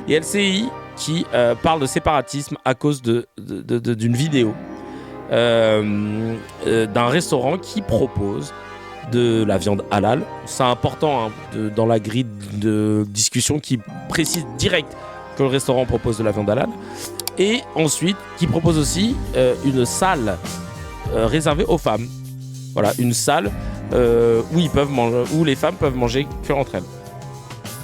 et LCI qui parle de séparatisme à cause d'une vidéo d'un restaurant qui propose de la viande halal. C'est important dans la grille de discussion qui précise direct que le restaurant propose de la viande halal. Et ensuite, qui propose aussi une salle réservée aux femmes. Voilà, une salle où les femmes peuvent manger que entre elles.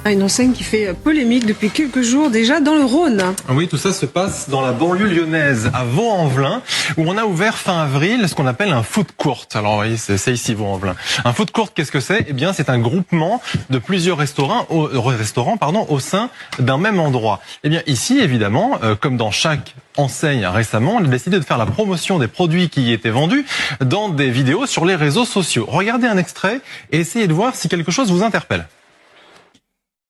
Une enseigne qui fait polémique depuis quelques jours déjà dans le Rhône. Oui, tout ça se passe dans la banlieue lyonnaise, à Vaux-en-Velin, où on a ouvert fin avril ce qu'on appelle un food court. Alors, vous voyez, c'est ici, Vaux-en-Velin. Un food court, qu'est-ce que c'est ? Eh bien, c'est un groupement de plusieurs restaurants au sein d'un même endroit. Eh bien, ici, évidemment, comme dans chaque enseigne récemment, on a décidé de faire la promotion des produits qui y étaient vendus dans des vidéos sur les réseaux sociaux. Regardez un extrait et essayez de voir si quelque chose vous interpelle.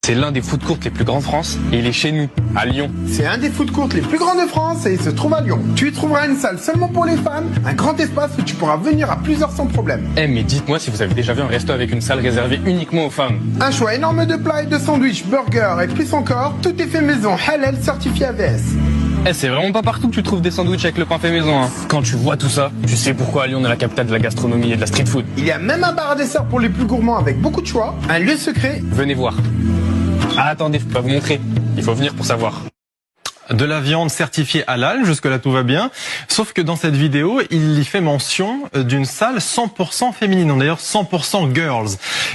C'est l'un des food courts les plus grands de France et il est chez nous, à Lyon. C'est un des food courts les plus grands de France et il se trouve à Lyon. Tu y trouveras une salle seulement pour les femmes, un grand espace où tu pourras venir à plusieurs sans problème. Mais dites-moi si vous avez déjà vu un resto avec une salle réservée uniquement aux femmes. Un choix énorme de plats et de sandwichs, burgers et plus encore, tout est fait maison, halal certifié AVS. C'est vraiment pas partout que tu trouves des sandwichs avec le pain fait maison. Quand tu vois tout ça, tu sais pourquoi Lyon est la capitale de la gastronomie et de la street food. Il y a même un bar à dessert pour les plus gourmands avec beaucoup de choix, un lieu secret. Venez voir. Ah, attendez, je peux pas vous montrer. Il faut venir pour savoir. De la viande certifiée halal, jusque-là tout va bien. Sauf que dans cette vidéo, il y fait mention d'une salle 100% féminine, d'ailleurs 100% girls.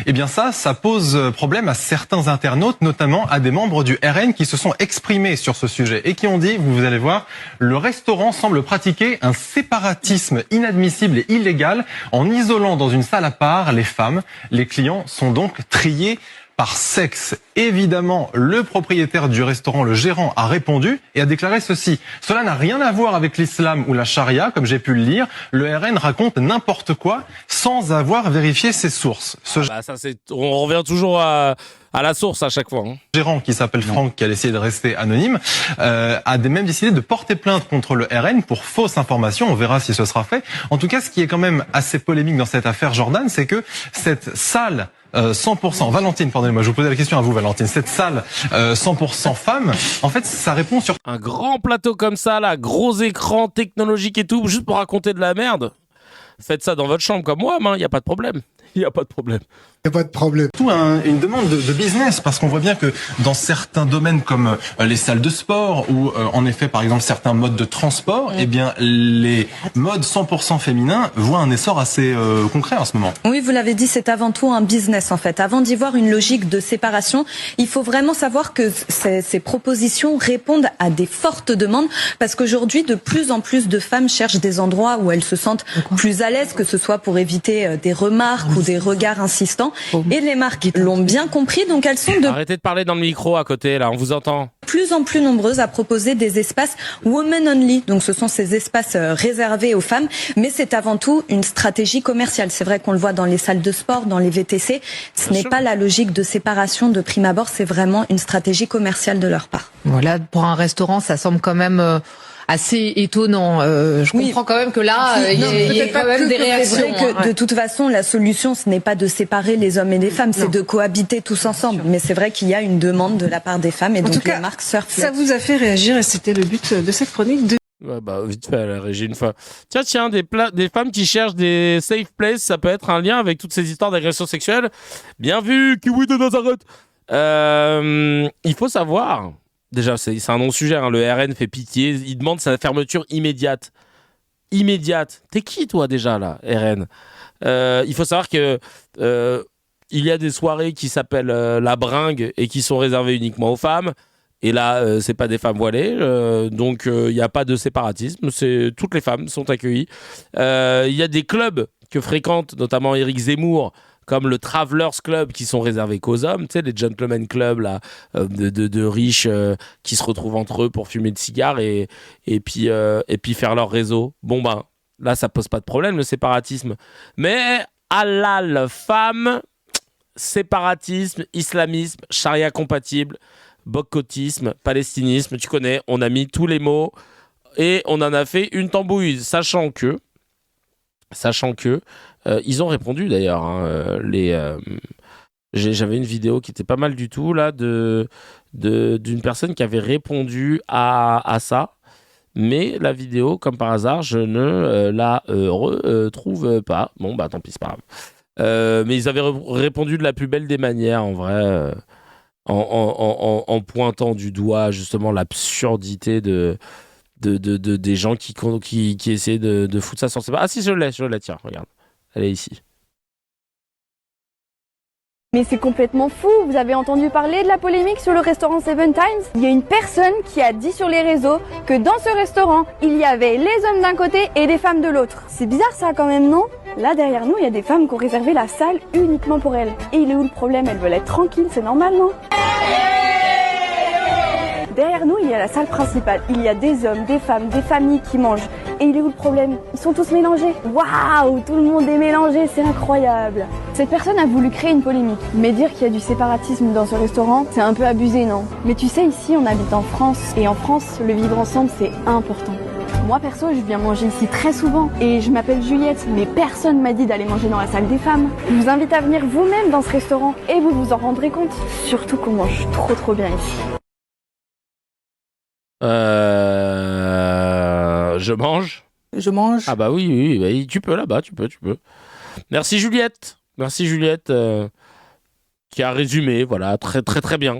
Eh bien ça pose problème à certains internautes, notamment à des membres du RN qui se sont exprimés sur ce sujet et qui ont dit, vous allez voir, le restaurant semble pratiquer un séparatisme inadmissible et illégal en isolant dans une salle à part les femmes. Les clients sont donc triés par sexe. Évidemment, le propriétaire du restaurant, le gérant, a répondu et a déclaré ceci. Cela n'a rien à voir avec l'islam ou la charia, comme j'ai pu le lire. Le RN raconte n'importe quoi sans avoir vérifié ses sources. On revient toujours à la source à chaque fois. Le gérant, qui s'appelle Franck, qui a essayé de rester anonyme, a même décidé de porter plainte contre le RN pour fausse information. On verra si ce sera fait. En tout cas, ce qui est quand même assez polémique dans cette affaire, Jordan, c'est que cette salle 100%, Valentine, pardonnez-moi, je vous posais la question à vous, Valentine. Cette salle 100% femmes, en fait, ça répond sur un grand plateau comme ça, là, gros écran technologique et tout, juste pour raconter de la merde. Faites ça dans votre chambre comme moi, il y a pas de problème. Il y a pas de problème. Il n'y a pas de problème. Tout une demande de business, parce qu'on voit bien que dans certains domaines comme les salles de sport ou en effet par exemple certains modes de transport, eh bien les modes 100% féminins voient un essor assez concret en ce moment. Oui, vous l'avez dit, c'est avant tout un business en fait. Avant d'y voir une logique de séparation, il faut vraiment savoir que ces propositions répondent à des fortes demandes, parce qu'aujourd'hui de plus en plus de femmes cherchent des endroits où elles se sentent plus à l'aise, que ce soit pour éviter des remarques ou des regards insistants. Et les marques l'ont bien compris, donc elles sont Arrêtez de parler dans le micro à côté, là, on vous entend. Plus en plus nombreuses à proposer des espaces women only. Donc ce sont ces espaces réservés aux femmes, mais c'est avant tout une stratégie commerciale. C'est vrai qu'on le voit dans les salles de sport, dans les VTC. Ce n'est pas la logique de séparation de prime abord, c'est vraiment une stratégie commerciale de leur part. Voilà, pour un restaurant, ça semble quand même assez étonnant. Je comprends quand même que là, il y a quand même des réactions. C'est vrai que de toute façon, la solution, ce n'est pas de séparer les hommes et les femmes, c'est de cohabiter tous ensemble. Mais c'est vrai qu'il y a une demande de la part des femmes, et donc les marques surfent. Ça vous a fait réagir, et c'était le but de cette chronique. Ouais, vite fait, la régie une fois. Tiens, des femmes qui cherchent des safe places, ça peut être un lien avec toutes ces histoires d'agression sexuelle. Bien vu, Kiwi de Nazareth. Il faut savoir... Déjà, c'est un non-sujet, le RN fait pitié, il demande sa fermeture immédiate. Immédiate. T'es qui, toi, déjà, là, RN ? Il faut savoir que il y a des soirées qui s'appellent la bringue et qui sont réservées uniquement aux femmes. Et là, c'est pas des femmes voilées, donc il n'y a pas de séparatisme. Toutes les femmes sont accueillies. Il y a des clubs que fréquente notamment Éric Zemmour, comme le Travelers Club, qui sont réservés qu'aux hommes, tu sais, les gentlemen clubs là, de riches qui se retrouvent entre eux pour fumer de cigares et puis faire leur réseau. Bon là ça pose pas de problème le séparatisme, mais halal, femme, séparatisme, islamisme, charia compatible, boycottisme, palestinisme, tu connais, on a mis tous les mots et on en a fait une tambouille, sachant que ils ont répondu d'ailleurs. J'avais une vidéo qui était pas mal du tout là de d'une personne qui avait répondu à ça. Mais la vidéo, comme par hasard, je ne la retrouve pas. Bon, bah tant pis, c'est pas grave. Mais ils avaient répondu de la plus belle des manières, en vrai, en pointant du doigt justement l'absurdité des gens qui essaient de foutre ça sur ses... Ah si, je l'ai, tiens, regarde. Elle est ici. Mais c'est complètement fou, vous avez entendu parler de la polémique sur le restaurant Seven Times? Il y a une personne qui a dit sur les réseaux que dans ce restaurant, il y avait les hommes d'un côté et les femmes de l'autre. C'est bizarre ça quand même, non? Là derrière nous, il y a des femmes qui ont réservé la salle uniquement pour elles. Et il est où le problème? Elles veulent être tranquilles, c'est normal, non? Derrière nous, il y a la salle principale. Il y a des hommes, des femmes, des familles qui mangent. Et il est où le problème? Ils sont tous mélangés. Waouh, tout le monde est mélangé, c'est incroyable. Cette personne a voulu créer une polémique. Mais dire qu'il y a du séparatisme dans ce restaurant, c'est un peu abusé, non? Mais tu sais, ici, on habite en France. Et en France, le vivre ensemble, c'est important. Moi, perso, je viens manger ici très souvent. Et je m'appelle Juliette, mais personne m'a dit d'aller manger dans la salle des femmes. Je vous invite à venir vous-même dans ce restaurant. Et vous vous en rendrez compte. Surtout qu'on mange trop bien ici. Je mange. Je mange. Ah bah oui, tu peux là-bas, tu peux. Merci Juliette, qui a résumé, voilà, très bien.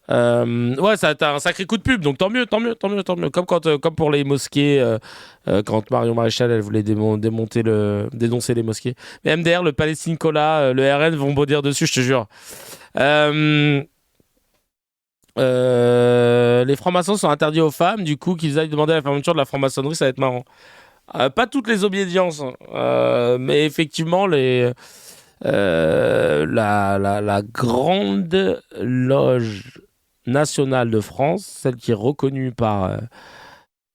Ouais, ça a été un sacré coup de pub, donc tant mieux. Comme pour les mosquées, quand Marion Maréchal, elle voulait dénoncer les mosquées. Mais MDR, le Palestine Cola, le RN vont baudir dessus, je te jure. Les francs-maçons sont interdits aux femmes, du coup qu'ils aillent demander la fermeture de la franc-maçonnerie, ça va être marrant. Pas toutes les obédiences, mais effectivement la grande loge nationale de France, celle qui est reconnue par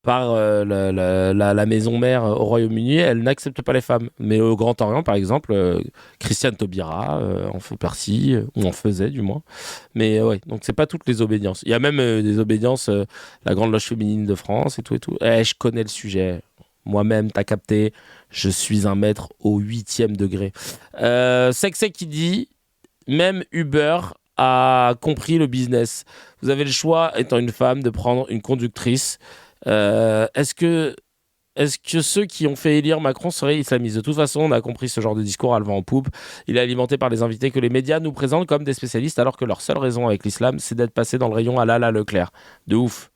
la maison mère au Royaume-Uni, elle n'accepte pas les femmes. Mais au Grand Orient, par exemple, Christiane Taubira en fait partie, ou en faisait du moins. Mais ouais, donc c'est pas toutes les obédiences. Il y a même des obédiences, la Grande Loge féminine de France et tout. Je connais le sujet. Moi-même, t'as capté, je suis un maître au 8e degré. Sexy qui dit, même Uber a compris le business. Vous avez le choix, étant une femme, de prendre une conductrice. Est-ce que ceux qui ont fait élire Macron seraient islamistes? De toute façon, on a compris ce genre de discours à le vent en poupe. Il est alimenté par les invités que les médias nous présentent comme des spécialistes, alors que leur seule raison avec l'islam, c'est d'être passé dans le rayon halal à Leclerc. De ouf.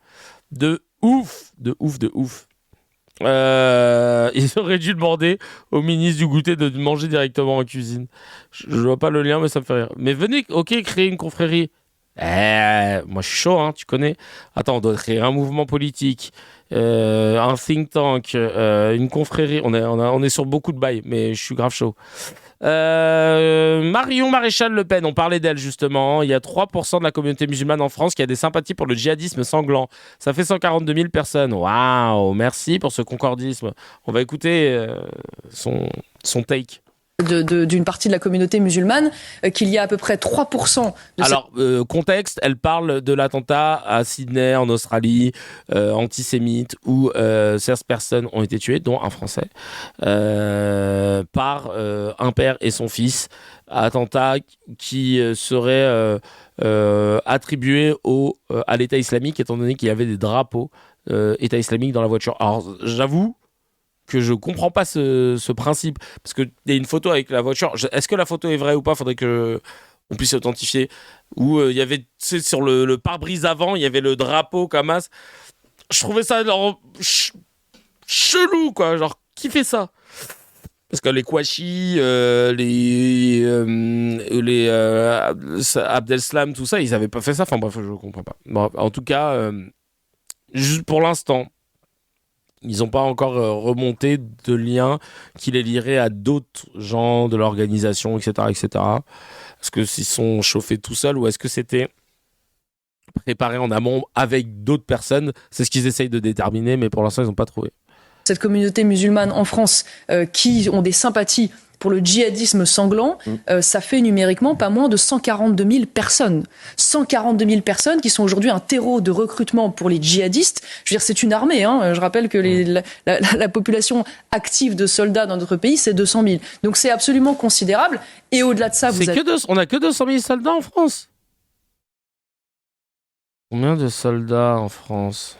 Ils auraient dû demander au ministre du goûter de manger directement en cuisine. Je vois pas le lien, mais ça me fait rire. Mais venez, ok, créer une confrérie. Moi je suis chaud, hein, tu connais. Attends, on doit créer un mouvement politique, un think tank, une confrérie. On est sur beaucoup de bails, mais je suis grave chaud. Marion Maréchal Le Pen, on parlait d'elle justement. Il y a 3% de la communauté musulmane en France qui a des sympathies pour le djihadisme sanglant. Ça fait 142 000 personnes. Waouh, merci pour ce concordisme. On va écouter son take. D'une partie de la communauté musulmane, qu'il y a à peu près 3% de... Alors, contexte, elle parle de l'attentat à Sydney, en Australie, antisémite, où 16 personnes ont été tuées, dont un Français, par un père et son fils. Attentat qui serait attribué à l'État islamique, étant donné qu'il y avait des drapeaux État islamique dans la voiture. Alors, j'avoue que je comprends pas ce principe, parce qu'il y a une photo avec la voiture. Est-ce que la photo est vraie ou pas? Faudrait que on puisse authentifier. Où il y avait, sur le pare-brise avant, il y avait le drapeau Hamas. Je trouvais ça genre chelou, quoi. Genre, qui fait ça? Parce que les Kouachi, les Abdeslam, tout ça, ils avaient pas fait ça. Enfin bref, je comprends pas. Bon, en tout cas, juste pour l'instant, ils n'ont pas encore remonté de liens qui les lieraient à d'autres gens de l'organisation, etc., etc. Est-ce qu'ils sont chauffés tout seuls ou est-ce que c'était préparé en amont avec d'autres personnes? C'est ce qu'ils essayent de déterminer, mais pour l'instant, ils n'ont pas trouvé. Cette communauté musulmane en France qui ont des sympathies pour le djihadisme sanglant, ça fait numériquement pas moins de 142 000 personnes. 142 000 personnes qui sont aujourd'hui un terreau de recrutement pour les djihadistes. Je veux dire, c'est une armée. Hein. Je rappelle que la population active de soldats dans notre pays, c'est 200 000. Donc c'est absolument considérable. Et au-delà de ça, on n'a que 200 000 soldats en France. Combien de soldats en France?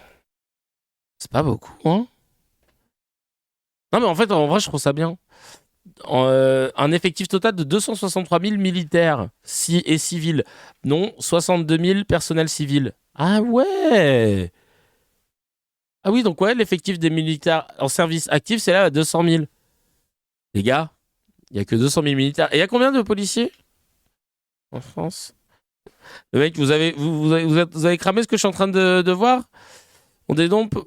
C'est pas beaucoup, hein? Non, mais en fait, en vrai, je trouve ça bien. Un effectif total de 263 000 militaires et civils, non 62 000 personnels civils. Ah ouais! Ah oui, donc ouais, l'effectif des militaires en service actif, c'est là à 200 000. Les gars, il n'y a que 200 000 militaires. Et il y a combien de policiers en France? Le mec, vous avez cramé ce que je suis en train de voir? On dénombre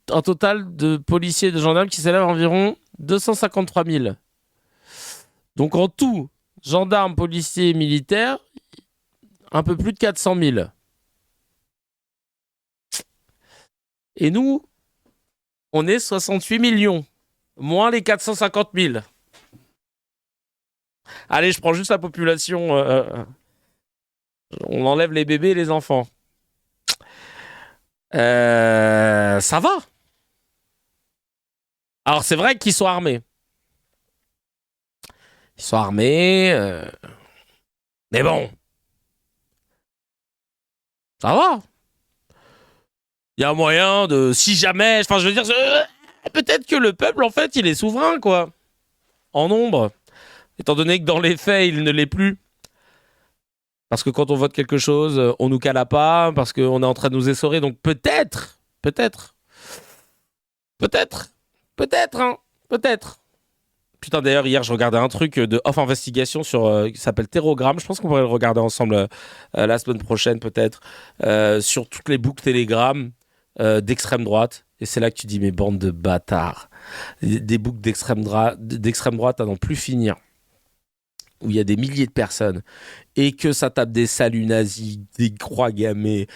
un total de policiers et de gendarmes qui s'élève à environ 253 000. Donc en tout, gendarmes, policiers, militaires, un peu plus de 400 000. Et nous, on est 68 millions, moins les 450 000. Allez, je prends juste la population. On enlève les bébés et les enfants. Ça va. Alors c'est vrai qu'ils sont armés. Ils sont armés. Mais bon. Ça va. Il y a moyen de... Si jamais... Enfin, je veux dire... peut-être que le peuple, en fait, il est souverain, quoi. En nombre. Étant donné que dans les faits, il ne l'est plus. Parce que quand on vote quelque chose, on nous cala pas. Parce qu'on est en train de nous essorer. Donc peut-être... hein. Peut-être. Putain, d'ailleurs, hier, je regardais un truc de Off Investigation qui s'appelle Terrogramme. Je pense qu'on pourrait le regarder ensemble la semaine prochaine, peut-être. Sur toutes les boucles Telegram d'extrême droite. Et c'est là que tu dis, mais bande de bâtards. Des boucles d'extrême droite à n'en plus finir. Où il y a des milliers de personnes. Et que ça tape des saluts nazis, des croix gammées,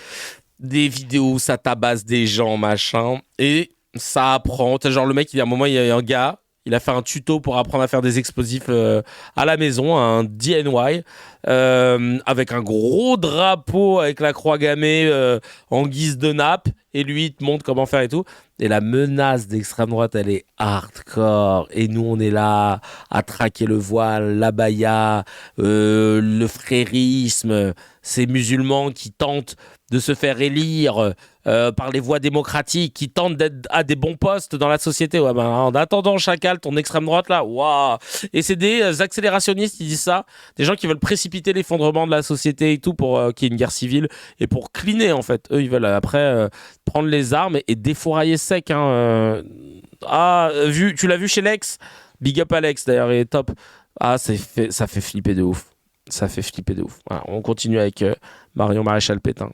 des vidéos où ça tabasse des gens, machin. Et ça apprend. Genre, le mec, il y a un moment, il y a un gars. Il a fait un tuto pour apprendre à faire des explosifs à la maison, un DIY, avec un gros drapeau avec la croix gammée en guise de nappe. Et lui, il te montre comment faire et tout. Et la menace d'extrême droite, elle est hardcore. Et nous, on est là à traquer le voile, l'abaya, le frérisme, ces musulmans qui tentent de se faire élire par les voies démocratiques, qui tentent d'être à des bons postes dans la société. Ouais, ben, en attendant, chacal, ton extrême droite là, waouh. Et c'est des accélérationnistes qui disent ça, des gens qui veulent précipiter l'effondrement de la société et tout pour qu'il y ait une guerre civile et pour cleaner en fait. Eux, ils veulent après prendre les armes et défourailler sec. Hein. Tu l'as vu chez Lex? Big up Alex d'ailleurs, il est top. Ah, ça fait flipper de ouf. Voilà, on continue avec Marion Maréchal Pétain.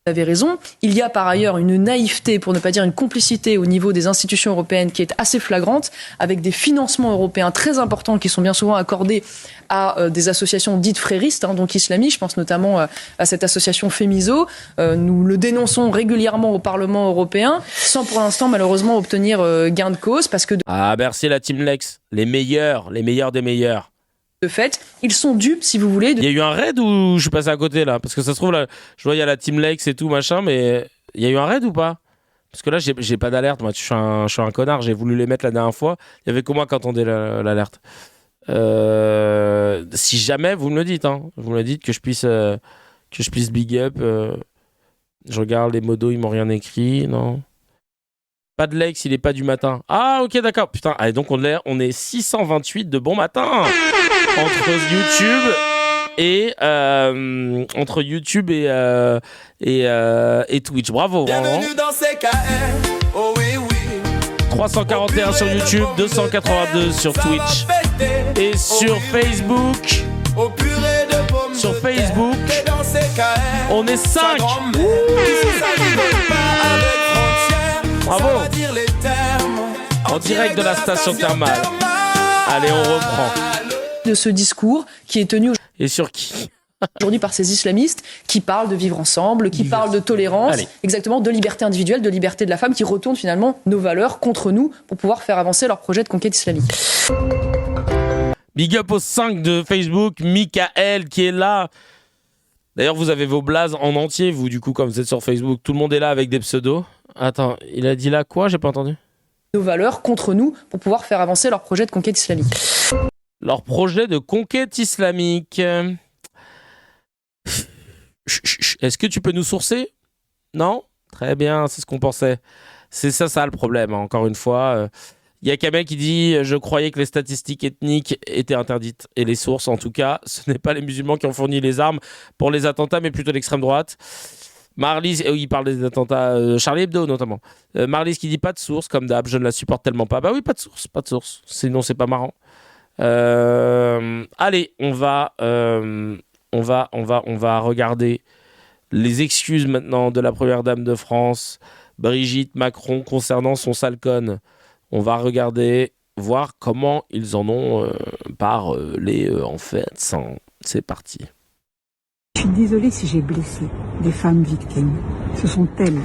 Vous avez raison. Il y a par ailleurs une naïveté, pour ne pas dire une complicité au niveau des institutions européennes qui est assez flagrante, avec des financements européens très importants qui sont bien souvent accordés à des associations dites fréristes, donc islamistes. Je pense notamment à cette association Femiso. Nous le dénonçons régulièrement au Parlement européen, sans pour l'instant malheureusement obtenir gain de cause, parce que... Ah, merci la Team Lex. Les meilleurs des meilleurs. De fait, ils sont dupes, si vous voulez. Il y a eu un raid ou je suis passé à côté là? Parce que ça se trouve, là, je vois il y a la Team Lex et tout machin, mais il y a eu un raid ou pas? Parce que là, j'ai pas d'alerte. Moi, je suis un connard. J'ai voulu les mettre la dernière fois. Il y avait que moi qui entendais l'alerte. Si jamais, vous me le dites. Hein. Vous me le dites que je puisse big up. Je regarde les modos, ils m'ont rien écrit. Non. Pas de Lex, il est pas du matin. Ah, ok, d'accord. Putain, allez, donc on est 628 de bon matin entre YouTube et Twitch. Bravo, vraiment. 341 sur YouTube, 282 sur Twitch et sur Facebook. Sur Facebook, on est 5. Bravo. En direct de la station thermale. Allez, on reprend. De ce discours qui est tenu et sur qui aujourd'hui par ces islamistes qui parlent de vivre ensemble, qui parlent de tolérance, exactement, de liberté individuelle, de liberté de la femme, qui retournent finalement nos valeurs contre nous pour pouvoir faire avancer leur projet de conquête islamique. Big up aux 5 de Facebook, Michael qui est là. D'ailleurs, vous avez vos blazes en entier, vous, du coup, comme vous êtes sur Facebook. Tout le monde est là avec des pseudos. Attends, il a dit là quoi? J'ai pas entendu. Nos valeurs contre nous pour pouvoir faire avancer leur projet de conquête islamique. Leur projet de conquête islamique. Est-ce que tu peux nous sourcer? Non? Très bien, c'est ce qu'on pensait. C'est ça le problème, hein. Encore une fois. Il y a Kamel qui dit « Je croyais que les statistiques ethniques étaient interdites. » Et les sources, en tout cas, ce n'est pas les musulmans qui ont fourni les armes pour les attentats, mais plutôt l'extrême droite. Marlise, il parle des attentats Charlie Hebdo, notamment. Marlise qui dit « Pas de source, comme d'hab, je ne la supporte tellement pas. » Bah oui, pas de source. Sinon, c'est pas marrant. Allez, on va regarder les excuses maintenant de la première dame de France, Brigitte Macron, concernant son sale-con. On va regarder, voir comment ils en ont parlé en fait. C'est parti. Je suis désolée si j'ai blessé des femmes victimes. Ce sont elles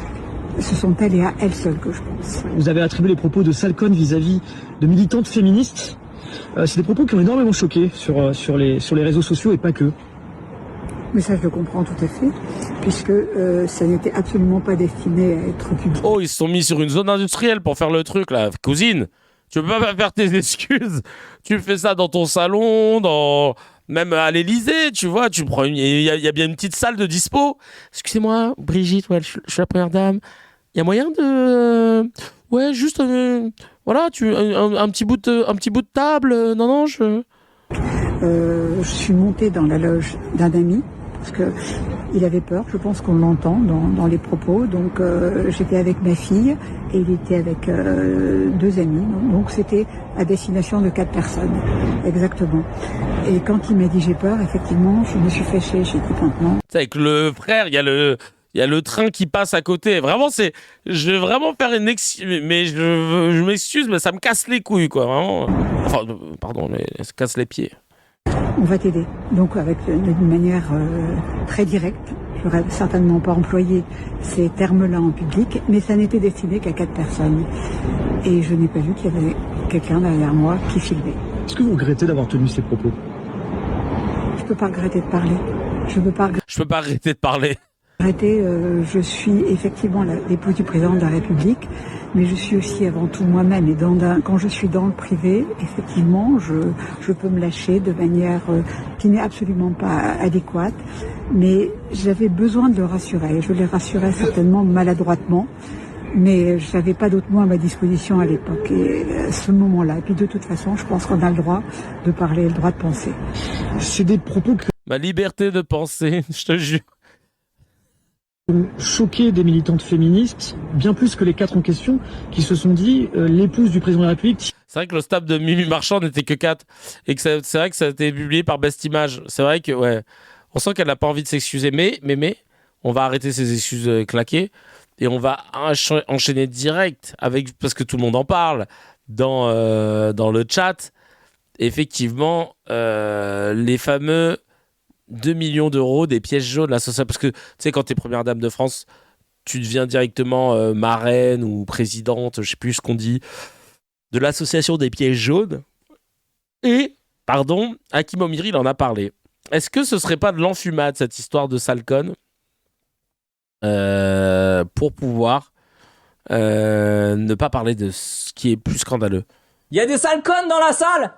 et à elles seules que je pense. Vous avez attribué les propos de sale-con vis-à-vis de militantes féministes. C'est des propos qui ont énormément choqué sur les réseaux sociaux et pas que. Mais ça, je le comprends tout à fait, puisque ça n'était absolument pas destiné à être public. Oh, ils se sont mis sur une zone industrielle pour faire le truc, là. Cousine, tu peux pas faire tes excuses. Tu fais ça dans ton salon, même à l'Élysée, tu vois. Tu prends il y a bien une petite salle de dispo. Excusez-moi, Brigitte, ouais, je suis la première dame. Il y a moyen de... Ouais, juste... voilà, un petit bout de table. Non, je suis montée dans la loge d'un ami, parce que il avait peur, je pense qu'on l'entend dans les propos, donc j'étais avec ma fille et il était avec 2 amis, donc c'était à destination de 4 personnes, exactement. Et quand il m'a dit j'ai peur, effectivement, je me suis fâchée, j'ai dit maintenant. Avec le frère, il y a le train qui passe à côté. Vraiment, je vais vraiment faire une excuse, mais je m'excuse, mais ça me casse les couilles, quoi, vraiment. Enfin, pardon, mais ça casse les pieds. On va t'aider. Donc d'une manière très directe. Je n'aurais certainement pas employé ces termes-là en public, mais ça n'était destiné qu'à 4 personnes. Et je n'ai pas vu qu'il y avait quelqu'un derrière moi qui filmait. Est-ce que vous regrettez d'avoir tenu ces propos? Je ne peux pas regretter de parler. Je peux pas arrêter de parler. Je suis effectivement l'épouse du président de la République, mais je suis aussi avant tout moi-même. Et quand je suis dans le privé, effectivement, je peux me lâcher de manière qui n'est absolument pas adéquate. Mais j'avais besoin de le rassurer. Je l'ai rassuré certainement maladroitement, mais je n'avais pas d'autres mots à ma disposition à l'époque. Et à ce moment-là. Et puis de toute façon, je pense qu'on a le droit de parler, le droit de penser. C'est des propos que... Ma liberté de penser, je te jure. Choqué des militantes féministes, bien plus que les 4 en question, qui se sont dit l'épouse du président de la République. C'est vrai que le staff de Mimi Marchand n'était que 4 et que c'est vrai que ça a été publié par Best Image. C'est vrai que ouais, on sent qu'elle n'a pas envie de s'excuser, mais on va arrêter ses excuses claquées et on va enchaîner direct parce que tout le monde en parle dans le chat. Effectivement, les fameux 2 millions d'euros des pièces jaunes, l'association, parce que tu sais, quand t'es première dame de France, tu deviens directement marraine ou présidente, je sais plus ce qu'on dit, de l'association des pièces jaunes. Et, Hakim Omiri, il en a parlé. Est-ce que ce serait pas de l'enfumade, cette histoire de sale-con, pour pouvoir ne pas parler de ce qui est plus scandaleux? Il y a des sale-cons dans la salle?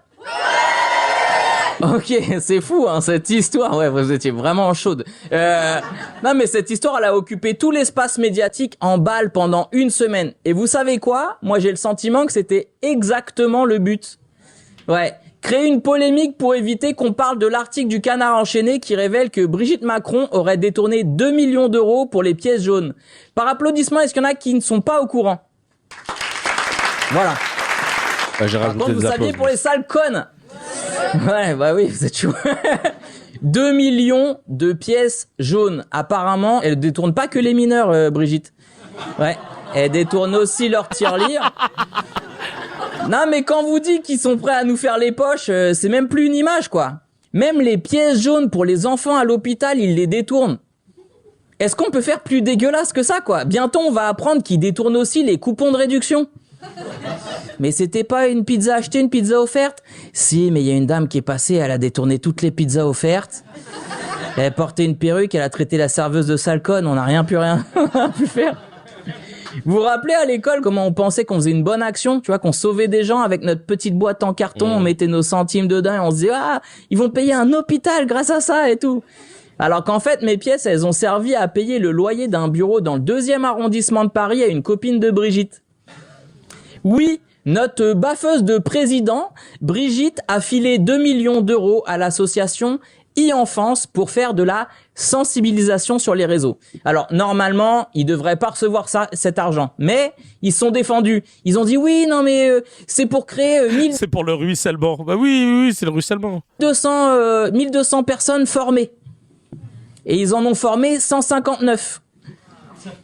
Ok, c'est fou, hein, cette histoire. Ouais, vous étiez vraiment chaude. Non, mais cette histoire, elle a occupé tout l'espace médiatique en balle pendant 1 semaine. Et vous savez quoi? Moi, j'ai le sentiment que c'était exactement le but. Ouais. Créer une polémique pour éviter qu'on parle de l'article du Canard enchaîné qui révèle que Brigitte Macron aurait détourné 2 millions d'euros pour les pièces jaunes. Par applaudissement, est-ce qu'il y en a qui ne sont pas au courant? Voilà. J'ai Par contre, vous saviez pour les sales connes. Ouais, bah oui, vous êtes chaud. 2 millions de pièces jaunes. Apparemment, elle détourne pas que les mineurs, Brigitte. Ouais, elle détourne aussi leur tirelire. Non, mais quand vous dites qu'ils sont prêts à nous faire les poches, c'est même plus une image, quoi. Même les pièces jaunes pour les enfants à l'hôpital, ils les détournent. Est-ce qu'on peut faire plus dégueulasse que ça, quoi? Bientôt, on va apprendre qu'ils détournent aussi les coupons de réduction. Mais c'était pas une pizza achetée, une pizza offerte? Si, mais il y a une dame qui est passée, elle a détourné toutes les pizzas offertes. Elle portait une perruque, elle a traité la serveuse de sale-con, on n'a rien pu faire. Vous vous rappelez à l'école comment on pensait qu'on faisait une bonne action, tu vois, qu'on sauvait des gens avec notre petite boîte en carton, on mettait nos centimes dedans et on se disait, ah, ils vont payer un hôpital grâce à ça et tout. Alors qu'en fait, mes pièces, elles ont servi à payer le loyer d'un bureau dans le 2e arrondissement de Paris à une copine de Brigitte. Oui, notre baffeuse de président, Brigitte, a filé 2 millions d'euros à l'association e-enfance pour faire de la sensibilisation sur les réseaux. Alors, normalement, ils devraient pas recevoir cet argent. Mais, ils sont défendus. Ils ont dit, oui, non, mais c'est pour créer C'est pour le ruissellement. Bah oui, c'est le ruissellement. 1200 personnes formées. Et ils en ont formé 159.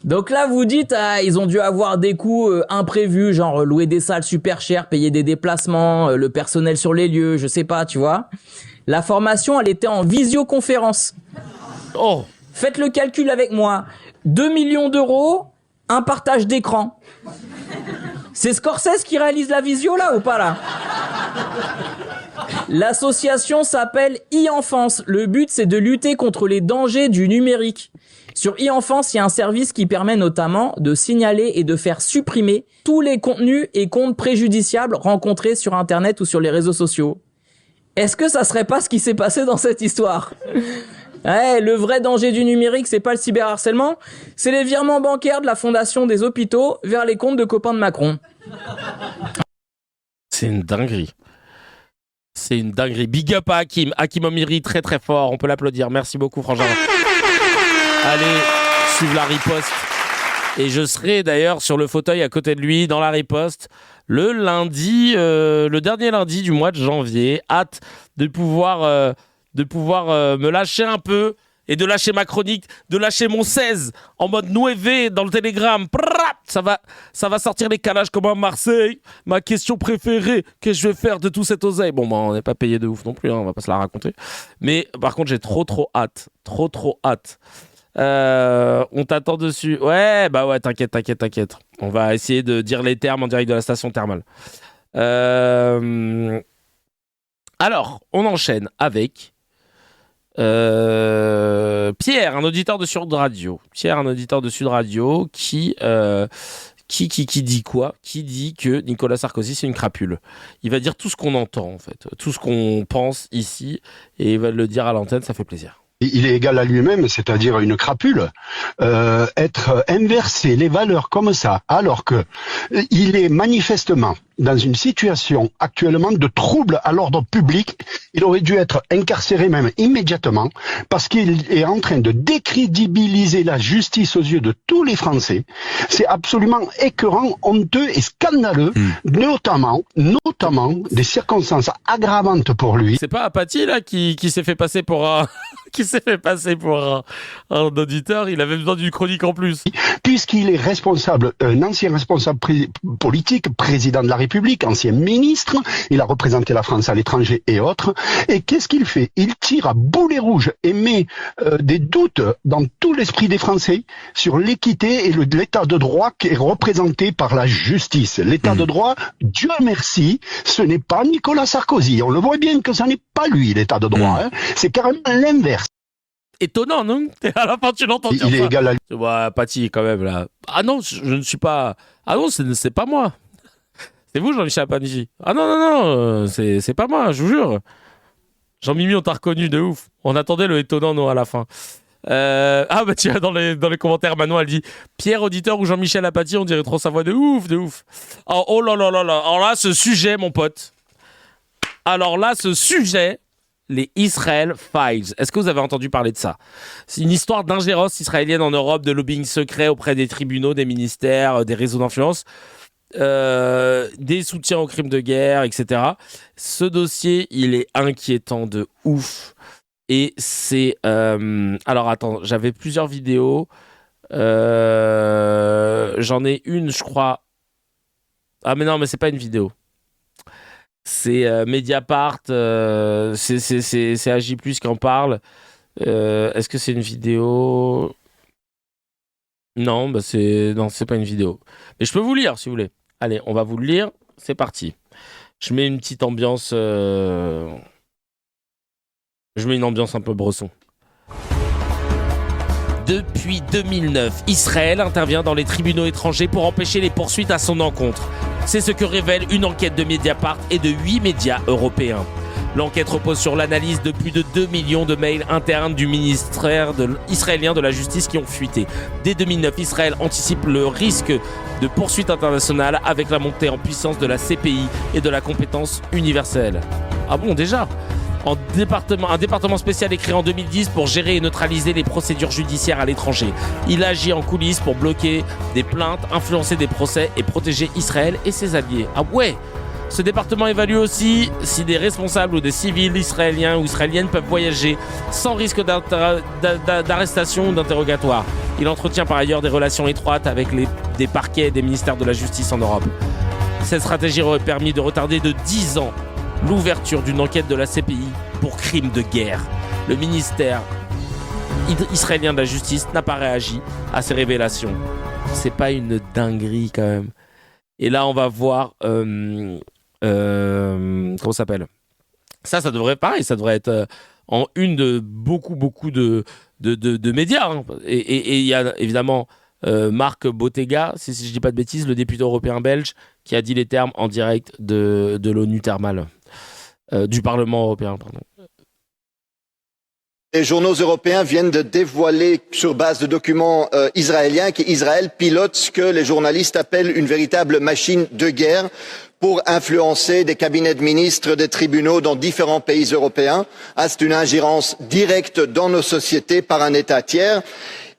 Donc là, vous dites, ils ont dû avoir des coûts imprévus, genre louer des salles super chères, payer des déplacements, le personnel sur les lieux, je sais pas, tu vois. La formation, elle était en visioconférence. Oh. Faites le calcul avec moi. 2 millions d'euros, un partage d'écran. C'est Scorsese qui réalise la visio là ou pas là? L'association s'appelle e-enfance. Le but, c'est de lutter contre les dangers du numérique. Sur e-enfance, il y a un service qui permet notamment de signaler et de faire supprimer tous les contenus et comptes préjudiciables rencontrés sur Internet ou sur les réseaux sociaux. Est-ce que ça serait pas ce qui s'est passé dans cette histoire? Ouais, le vrai danger du numérique, c'est pas le cyberharcèlement, c'est les virements bancaires de la Fondation des hôpitaux vers les comptes de copains de Macron. C'est une dinguerie. C'est une dinguerie. Big up à Hakim. Hakim Omiri, très très fort. On peut l'applaudir. Merci beaucoup, Frangin. Allez, suivre la riposte. Et je serai d'ailleurs sur le fauteuil à côté de lui dans la riposte le lundi, le dernier lundi du mois de janvier. Hâte de pouvoir me lâcher un peu et de lâcher ma chronique, de lâcher mon 16 en mode 9 dans le Telegram. Ça va sortir les calages comme à Marseille. Ma question préférée, qu'est-ce que je vais faire de tout cet oseille? Bon, bah, on n'est pas payé de ouf non plus, hein, on va pas se la raconter. Mais par contre, j'ai trop hâte. Trop hâte. On t'attend dessus. Ouais, bah ouais, t'inquiète. On va essayer de dire les termes en direct de la station thermale. Alors, on enchaîne avec Pierre, un auditeur de Sud Radio. Qui dit quoi? Qui dit que Nicolas Sarkozy, c'est une crapule. Il va dire tout ce qu'on entend, en fait. Tout ce qu'on pense ici. Et il va le dire à l'antenne, ça fait plaisir. Il est égal à lui-même, c'est-à-dire une crapule. Être inversé les valeurs comme ça, alors que il est manifestement dans une situation actuellement de trouble à l'ordre public. Il aurait dû être incarcéré même immédiatement parce qu'il est en train de décrédibiliser la justice aux yeux de tous les Français. C'est absolument écœurant, honteux et scandaleux, notamment des circonstances aggravantes pour lui. C'est pas Apathy là qui s'est fait passer pour un un auditeur, il avait besoin d'une chronique en plus. Puisqu'il est responsable, un ancien responsable politique, président de la République, ancien ministre, il a représenté la France à l'étranger et autres. Et qu'est-ce qu'il fait? Il tire à boulet rouge et met des doutes dans tout l'esprit des Français sur l'équité et l'état de droit qui est représenté par la justice. L'état de droit, Dieu merci, ce n'est pas Nicolas Sarkozy. On le voit bien que ce n'est pas lui l'état de droit. Hein. C'est carrément l'inverse. Étonnant, non? À la fin, tu l'entends dire il est égal à lui. Ouais, Paty, quand même, là. Ah non, je ne suis pas... Ah non, c'est pas moi. C'est vous, Jean-Michel Apathy. Ah non, c'est pas moi, je vous jure. Jean-Mimi, on t'a reconnu de ouf. On attendait le étonnant, non, à la fin. Ah bah tiens, dans les commentaires, Manon, elle dit Pierre, auditeur ou Jean-Michel Apathy, on dirait trop sa voix de ouf. Oh là là. Alors là, ce sujet, mon pote. Les Israel Files. Est-ce que vous avez entendu parler de ça? C'est une histoire d'ingérence israélienne en Europe, de lobbying secret auprès des tribunaux, des ministères, des réseaux d'influence, des soutiens aux crimes de guerre, etc. Ce dossier, il est inquiétant de ouf. Et c'est... Alors attends, j'avais plusieurs vidéos. J'en ai une, je crois. Ah mais non, mais c'est pas une vidéo. C'est Mediapart, c'est AJ+, qui en parle. Est-ce que c'est une vidéo? Non, c'est pas une vidéo. Mais je peux vous lire si vous voulez. Allez, on va vous le lire. C'est parti. Je mets une petite ambiance. Je mets une ambiance un peu Bresson. Depuis 2009, Israël intervient dans les tribunaux étrangers pour empêcher les poursuites à son encontre. C'est ce que révèle une enquête de Mediapart et de 8 médias européens. L'enquête repose sur l'analyse de plus de 2 millions de mails internes du ministère israélien de la Justice qui ont fuité. Dès 2009, Israël anticipe le risque de poursuite internationale avec la montée en puissance de la CPI et de la compétence universelle. Ah bon, déjà ? Un département spécial est créé en 2010 pour gérer et neutraliser les procédures judiciaires à l'étranger. Il agit en coulisses pour bloquer des plaintes, influencer des procès et protéger Israël et ses alliés. Ah ouais! Ce département évalue aussi si des responsables ou des civils israéliens ou israéliennes peuvent voyager sans risque d'arrestation ou d'interrogatoire. Il entretient par ailleurs des relations étroites avec des parquets et des ministères de la justice en Europe. Cette stratégie aurait permis de retarder de 10 ans l'ouverture d'une enquête de la CPI pour crimes de guerre. Le ministère israélien de la justice n'a pas réagi à ces révélations. C'est pas une dinguerie quand même. Et là, on va voir comment ça s'appelle. Ça devrait être en une de beaucoup de médias. Hein. Et il y a évidemment Marc Bottega, si je dis pas de bêtises, le député européen belge, qui a dit les termes en direct de l'ONU thermale. Du Parlement européen, pardon. Les journaux européens viennent de dévoiler, sur base de documents israéliens, qu'Israël pilote ce que les journalistes appellent une véritable machine de guerre pour influencer des cabinets de ministres, des tribunaux dans différents pays européens. C'est une ingérence directe dans nos sociétés par un État tiers.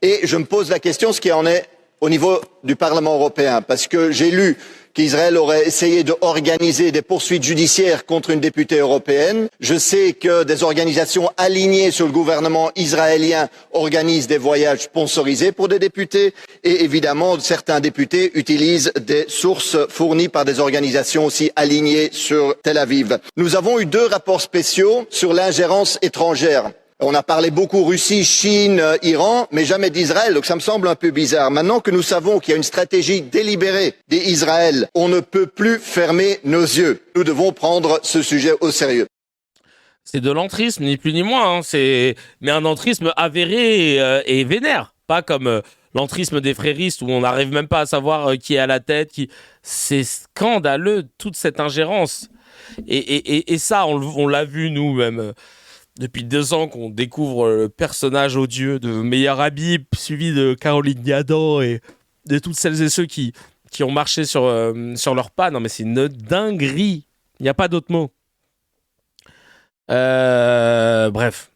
Et je me pose la question, ce qui en est au niveau du Parlement européen, parce que j'ai lu qu'Israël aurait essayé d'organiser des poursuites judiciaires contre une députée européenne. Je sais que des organisations alignées sur le gouvernement israélien organisent des voyages sponsorisés pour des députés et évidemment certains députés utilisent des sources fournies par des organisations aussi alignées sur Tel Aviv. Nous avons eu 2 rapports spéciaux sur l'ingérence étrangère. On a parlé beaucoup Russie, Chine, Iran, mais jamais d'Israël, donc ça me semble un peu bizarre. Maintenant que nous savons qu'il y a une stratégie délibérée d'Israël, on ne peut plus fermer nos yeux. Nous devons prendre ce sujet au sérieux. C'est de l'entrisme, ni plus ni moins. Hein. Mais un entrisme avéré et vénère, pas comme l'entrisme des fréristes où on n'arrive même pas à savoir qui est à la tête. C'est scandaleux, toute cette ingérence. Et ça, on l'a vu nous-mêmes. Depuis 2 ans qu'on découvre le personnage odieux de Meir Habib, suivi de Caroline Diadan et de toutes celles et ceux qui ont marché sur leurs pas. Non mais c'est une dinguerie. Il n'y a pas d'autre mot. Bref.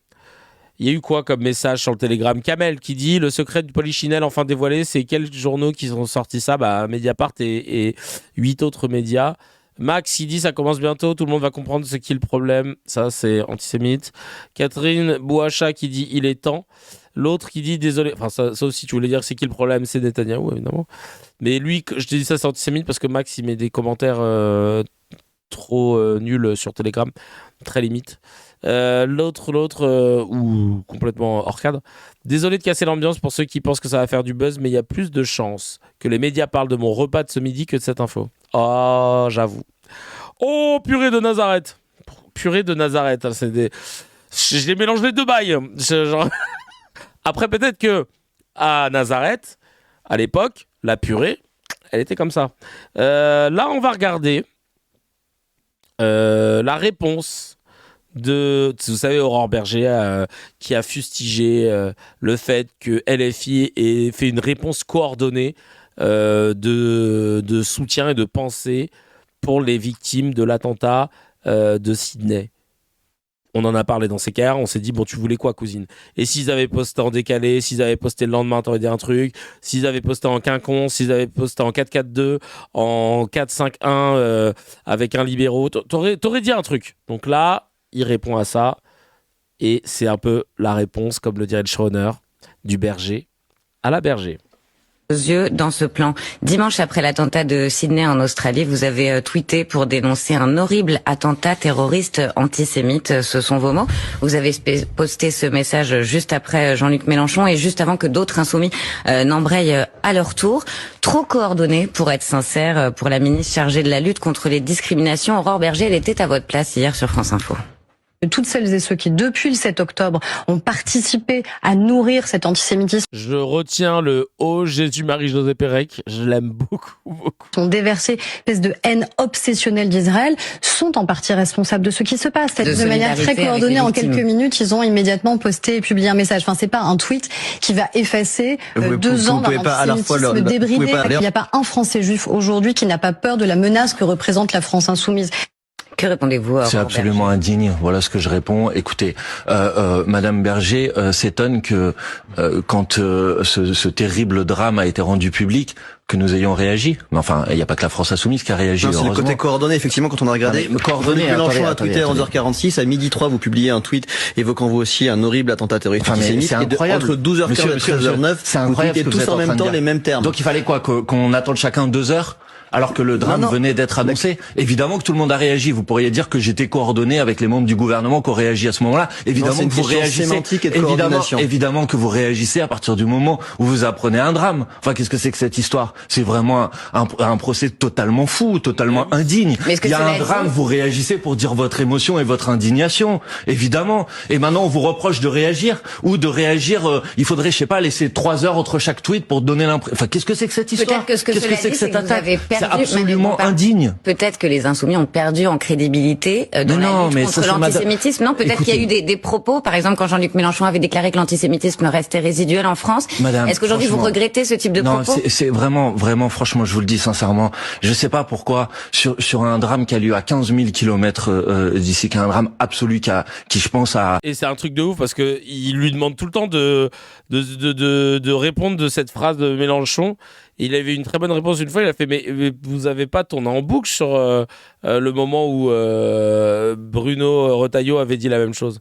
Il y a eu quoi comme message sur le Telegram? Kamel qui dit « Le secret du Polichinelle enfin dévoilé, c'est quels journaux qui ont sorti ça ?» Mediapart et 8 autres médias. Max, il dit ça commence bientôt, tout le monde va comprendre ce qui est le problème. Ça, c'est antisémite. Catherine Bouacha qui dit il est temps. L'autre qui dit désolé. Enfin, ça aussi, tu voulais dire c'est qui le problème? C'est Netanyahou, évidemment. Mais lui, je te dis ça, c'est antisémite parce que Max, il met des commentaires trop nuls sur Telegram. Très limite. L'autre, ou complètement hors cadre. Désolé de casser l'ambiance pour ceux qui pensent que ça va faire du buzz, mais il y a plus de chances que les médias parlent de mon repas de ce midi que de cette info. Oh, j'avoue. Oh, purée de Nazareth. Purée de Nazareth. Hein, je les mélange les 2 bails. Après, peut-être que à Nazareth, à l'époque, la purée, elle était comme ça. Là, on va regarder la réponse de, vous savez, Aurore Berger qui a fustigé le fait que LFI ait fait une réponse coordonnée de soutien et de pensée pour les victimes de l'attentat de Sydney. On en a parlé dans ces cas, on s'est dit, bon, tu voulais quoi, cousine? Et s'ils avaient posté en décalé, s'ils avaient posté le lendemain, t'aurais dit un truc. S'ils avaient posté en quinconce, s'ils avaient posté en 4-4-2, en 4-5-1, avec un libéraux, t'aurais dit un truc. Donc là, il répond à ça. Et c'est un peu la réponse, comme le dirait le Schroner, du berger à la berger. Aux yeux dans ce plan. Dimanche après l'attentat de Sydney en Australie, vous avez tweeté pour dénoncer un horrible attentat terroriste antisémite. Ce sont vos mots. Vous avez posté ce message juste après Jean-Luc Mélenchon et juste avant que d'autres insoumis n'embrayent à leur tour. Trop coordonné, pour être sincère, pour la ministre chargée de la lutte contre les discriminations. Aurore Berger, elle était à votre place hier sur France Info. toutes celles et ceux qui, depuis le 7 octobre, ont participé à nourrir cet antisémitisme. Je retiens le haut Jésus-Marie-José Pérec. Je l'aime beaucoup, beaucoup. Sont déversés une espèce de haine obsessionnelle d'Israël, sont en partie responsables de ce qui se passe. De manière très coordonnée, en quelques minutes, ils ont immédiatement posté et publié un message. Enfin, c'est pas un tweet qui va effacer 2 ans d'un antisémitisme débridé. Il n'y a pas un Français juif aujourd'hui qui n'a pas peur de la menace que représente la France insoumise. Que répondez-vous à C'est absolument indigne. Voilà ce que je réponds. Écoutez, Madame Berger s'étonne que quand ce terrible drame a été rendu public, que nous ayons réagi. Mais enfin, il n'y a pas que la France insoumise qui a réagi. C'est le côté coordonné, effectivement, quand on a regardé. Coordonné. Mélenchon a tweeté à 11h46, à 12h03, vous publiez un tweet évoquant vous aussi un horrible attentat terroriste antisémite. C'est incroyable. Entre 12h15 et 13h09, vous tweetez tous en même temps les mêmes termes. Donc il fallait quoi, qu'on attende chacun 2 heures? Alors que le drame venait d'être annoncé. Évidemment que tout le monde a réagi. Vous pourriez dire que j'étais coordonné avec les membres du gouvernement qui ont réagi à ce moment-là. Évidemment que vous réagissez. Évidemment que vous réagissez à partir du moment où vous apprenez un drame. Enfin, qu'est-ce que c'est que cette histoire? C'est vraiment un procès totalement fou, totalement indigne. Il y a un drame, vous réagissez pour dire votre émotion et votre indignation. Évidemment. Et maintenant, on vous reproche de réagir ou de réagir. Il faudrait, je sais pas, laisser 3 heures entre chaque tweet pour donner l'impression. Enfin, qu'est-ce que c'est que cette histoire? Qu'est-ce que c'est que cette attaque? C'est absolument indigne. Peut-être que les Insoumis ont perdu en crédibilité dans la lutte contre l'antisémitisme. Non, peut-être qu'il y a eu des propos. Par exemple, quand Jean-Luc Mélenchon avait déclaré que l'antisémitisme restait résiduel en France. Madame, est-ce qu'aujourd'hui vous regrettez ce type de propos? Non, c'est vraiment, franchement, je vous le dis sincèrement, je sais pas pourquoi sur un drame qui a lieu à 15 000 kilomètres d'ici, qui est un drame absolu, qui je pense a. Et c'est un truc de ouf parce que il lui demande tout le temps de répondre de cette phrase de Mélenchon. Il avait une très bonne réponse une fois, il a fait mais vous avez pas tourné en boucle sur le moment où Bruno Retailleau avait dit la même chose.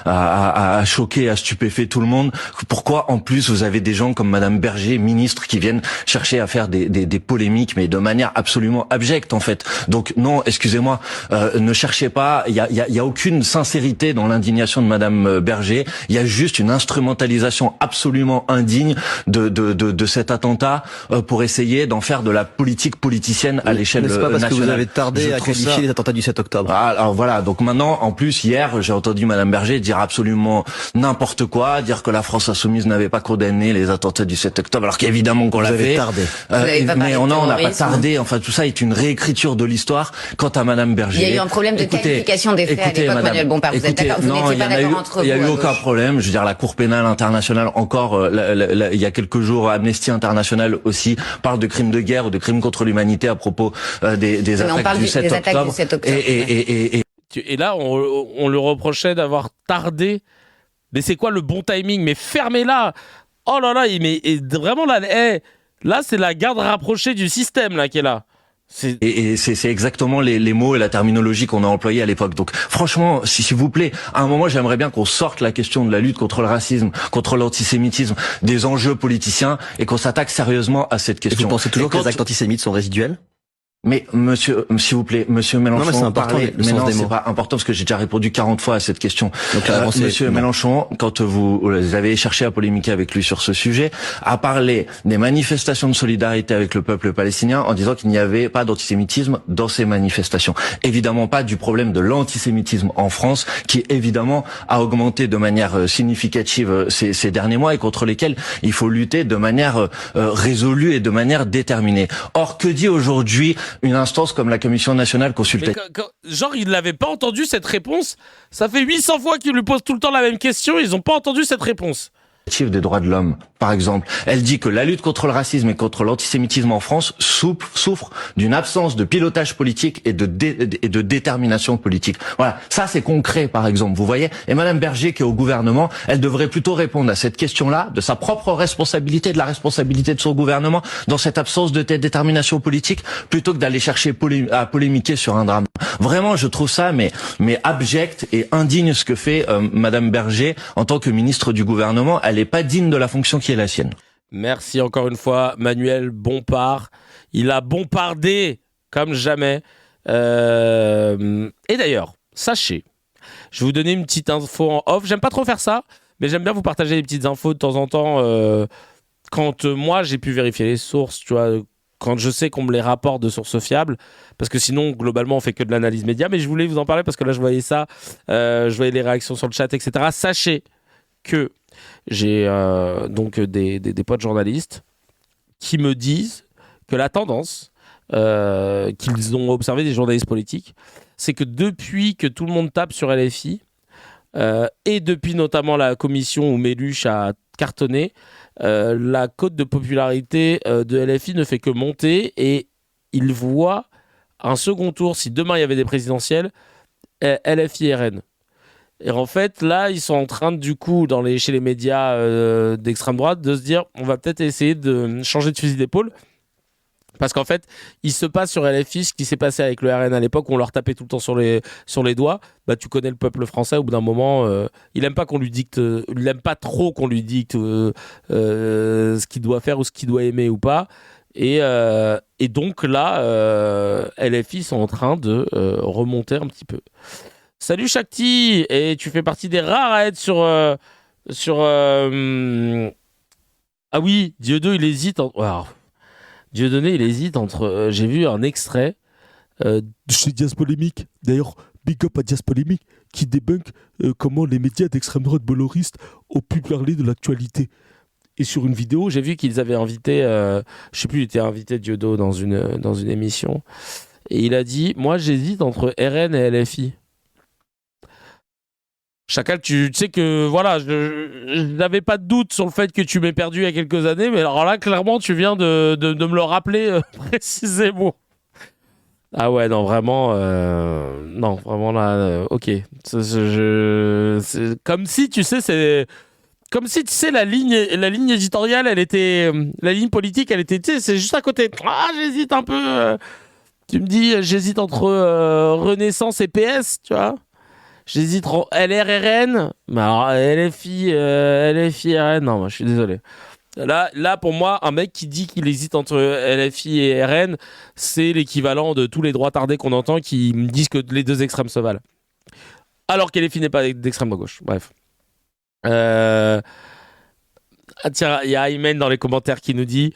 À choquer, à stupéfier tout le monde. Pourquoi en plus vous avez des gens comme Madame Berger, ministre, qui viennent chercher à faire des polémiques, mais de manière absolument abjecte en fait. Donc non, excusez-moi, ne cherchez pas. Il y a aucune sincérité dans l'indignation de Madame Berger. Il y a juste une instrumentalisation absolument indigne de cet attentat pour essayer d'en faire de la politique politicienne à l'échelle nationale. N'est-ce pas parce que vous avez tardé à qualifier les attentats du 7 octobre? Alors voilà. Donc maintenant, en plus hier, j'ai entendu Madame Berger dire absolument n'importe quoi, dire que la France insoumise n'avait pas condamné les attentats du 7 octobre, alors qu'évidemment qu'on l'a fait. Mais on n'a pas tardé. Enfin, tout ça est une réécriture de l'histoire. Quant à Madame Berger, il y a eu un problème de qualification des faits à l'époque, Manuel Bompard. Vous êtes d'accord? Vous n'étiez pas d'accord entre vous? Il y a eu aucun problème. Je veux dire, la Cour pénale internationale, encore, il y a quelques jours, Amnesty International aussi parle de crimes de guerre ou de crimes contre l'humanité à propos des attaques du 7 octobre. Et là, on le reprochait d'avoir tardé. Mais c'est quoi le bon timing? Mais fermez-la! Oh là là, mais vraiment là, là c'est la garde rapprochée du système là qui est là. Et c'est exactement les mots et la terminologie qu'on a employés à l'époque. Donc franchement, s'il vous plaît, à un moment j'aimerais bien qu'on sorte la question de la lutte contre le racisme, contre l'antisémitisme, des enjeux politiciens, et qu'on s'attaque sérieusement à cette question. Et vous pensez toujours que les actes antisémites sont résiduels? Mais monsieur, s'il vous plaît, monsieur Mélenchon, non, mais c'est important, mais non, c'est pas important parce que j'ai déjà répondu 40 fois à cette question. Donc, monsieur Mélenchon, quand vous avez cherché à polémiquer avec lui sur ce sujet, a parlé des manifestations de solidarité avec le peuple palestinien en disant qu'il n'y avait pas d'antisémitisme dans ces manifestations. Évidemment pas du problème de l'antisémitisme en France, qui évidemment a augmenté de manière significative ces derniers mois et contre lesquels il faut lutter de manière résolue et de manière déterminée. Or, que dit aujourd'hui une instance comme la Commission nationale consultative? Genre, ils n'avaient pas entendu cette réponse. Ça fait 800 fois qu'ils lui posent tout le temps la même question. Ils n'ont pas entendu cette réponse. Des droits de l'homme, par exemple. Elle dit que la lutte contre le racisme et contre l'antisémitisme en France souffre d'une absence de pilotage politique et de détermination politique. Voilà, ça c'est concret, par exemple, vous voyez. Et Madame Berger, qui est au gouvernement, elle devrait plutôt répondre à cette question-là, de sa propre responsabilité, de la responsabilité de son gouvernement, dans cette absence de détermination politique, plutôt que d'aller chercher à polémiquer sur un drame. Vraiment, je trouve ça mais abject et indigne ce que fait Madame Berger en tant que ministre du gouvernement. Elle n'est pas digne de la fonction qui est la sienne. Merci encore une fois, Manuel Bompard. Il a bompardé comme jamais. Et d'ailleurs, sachez, je vais vous donner une petite info en off. J'aime pas trop faire ça, mais j'aime bien vous partager des petites infos de temps en temps. Quand moi, j'ai pu vérifier les sources, tu vois, quand je sais qu'on me les rapporte de sources fiables, parce que sinon, globalement, on fait que de l'analyse média. Mais je voulais vous en parler parce que là, je voyais ça, je voyais les réactions sur le chat, etc. Sachez que j'ai donc des potes journalistes qui me disent que la tendance qu'ils ont observé des journalistes politiques, c'est que depuis que tout le monde tape sur LFI, et depuis notamment la commission où Méluche a cartonné, la cote de popularité de LFI ne fait que monter et ils voient un second tour, si demain il y avait des présidentielles, LFI RN. Et en fait, là, ils sont en train, du coup, chez les médias d'extrême droite, de se dire, on va peut-être essayer de changer de fusil d'épaule. Parce qu'en fait, il se passe sur LFI ce qui s'est passé avec le RN à l'époque où on leur tapait tout le temps sur les doigts. Bah, tu connais le peuple français, au bout d'un moment, il aime pas qu'on lui dicte, il aime pas trop qu'on lui dicte ce qu'il doit faire ou ce qu'il doit aimer ou pas. Et donc là, LFI sont en train de remonter un petit peu. Salut Shakti, et tu fais partie des rares à être sur ah oui, Dieudonné, il hésite. Dieudonné, il hésite entre. J'ai vu un extrait chez Dias Polémique. D'ailleurs, big up à Dias Polémique qui débunk comment les médias d'extrême droite bolloristes ont pu parler de l'actualité. Et sur une vidéo, j'ai vu qu'ils avaient invité, je sais plus, il était invité Dieudonné dans une émission, et il a dit, moi j'hésite entre RN et LFI. Chacal, tu sais que voilà, je n'avais pas de doute sur le fait que tu m'aies perdu il y a quelques années, mais alors là, clairement, tu viens de me le rappeler précisément. Ah ouais, non, vraiment là, ok. C'est comme si, tu sais, la ligne éditoriale, elle était, la ligne politique, elle était, tu sais, c'est juste à côté. Ah, j'hésite un peu. Tu me dis, j'hésite entre Renaissance et PS, tu vois. J'hésite entre LRRN, mais alors LFI RN, non, moi, je suis désolé. Là, pour moi, un mec qui dit qu'il hésite entre LFI et RN, c'est l'équivalent de tous les droits tardés qu'on entend qui me disent que les deux extrêmes se valent. Alors qu'LFI n'est pas d'extrême gauche. Bref. Ah tiens, il y a Aymen dans les commentaires qui nous dit...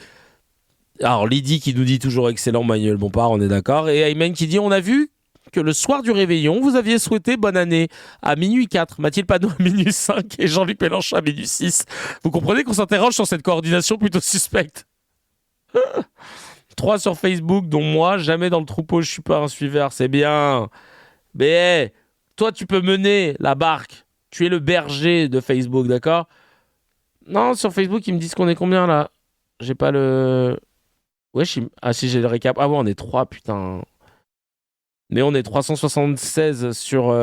Alors, Lydie qui nous dit toujours excellent, Manuel Bompard, on est d'accord. Et Aymen qui dit, on a vu que le soir du réveillon, vous aviez souhaité bonne année à minuit 4, Mathilde Panot à minuit 5 et Jean-Luc Mélenchon à minuit 6. Vous comprenez qu'on s'interroge sur cette coordination plutôt suspecte. 3 sur Facebook, dont moi, jamais dans le troupeau, je suis pas un suiveur, c'est bien. Mais toi, tu peux mener la barque. Tu es le berger de Facebook, d'accord? Non, sur Facebook, ils me disent qu'on est combien, là? J'ai pas le... Ouais, ah si, j'ai le récap. Ah ouais, on est 3, putain... Mais on est 376 sur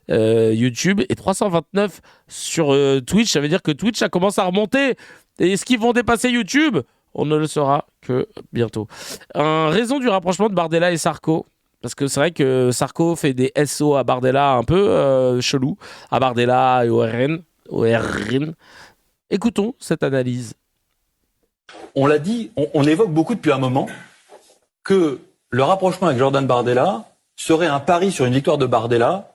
YouTube et 329 sur Twitch. Ça veut dire que Twitch, ça commence à remonter. Et est-ce qu'ils vont dépasser YouTube? On ne le saura que bientôt. Raison du rapprochement de Bardella et Sarko. Parce que c'est vrai que Sarko fait des SO à Bardella un peu chelou. À Bardella et au RN. Écoutons cette analyse. On l'a dit, on évoque beaucoup depuis un moment que le rapprochement avec Jordan Bardella serait un pari sur une victoire de Bardella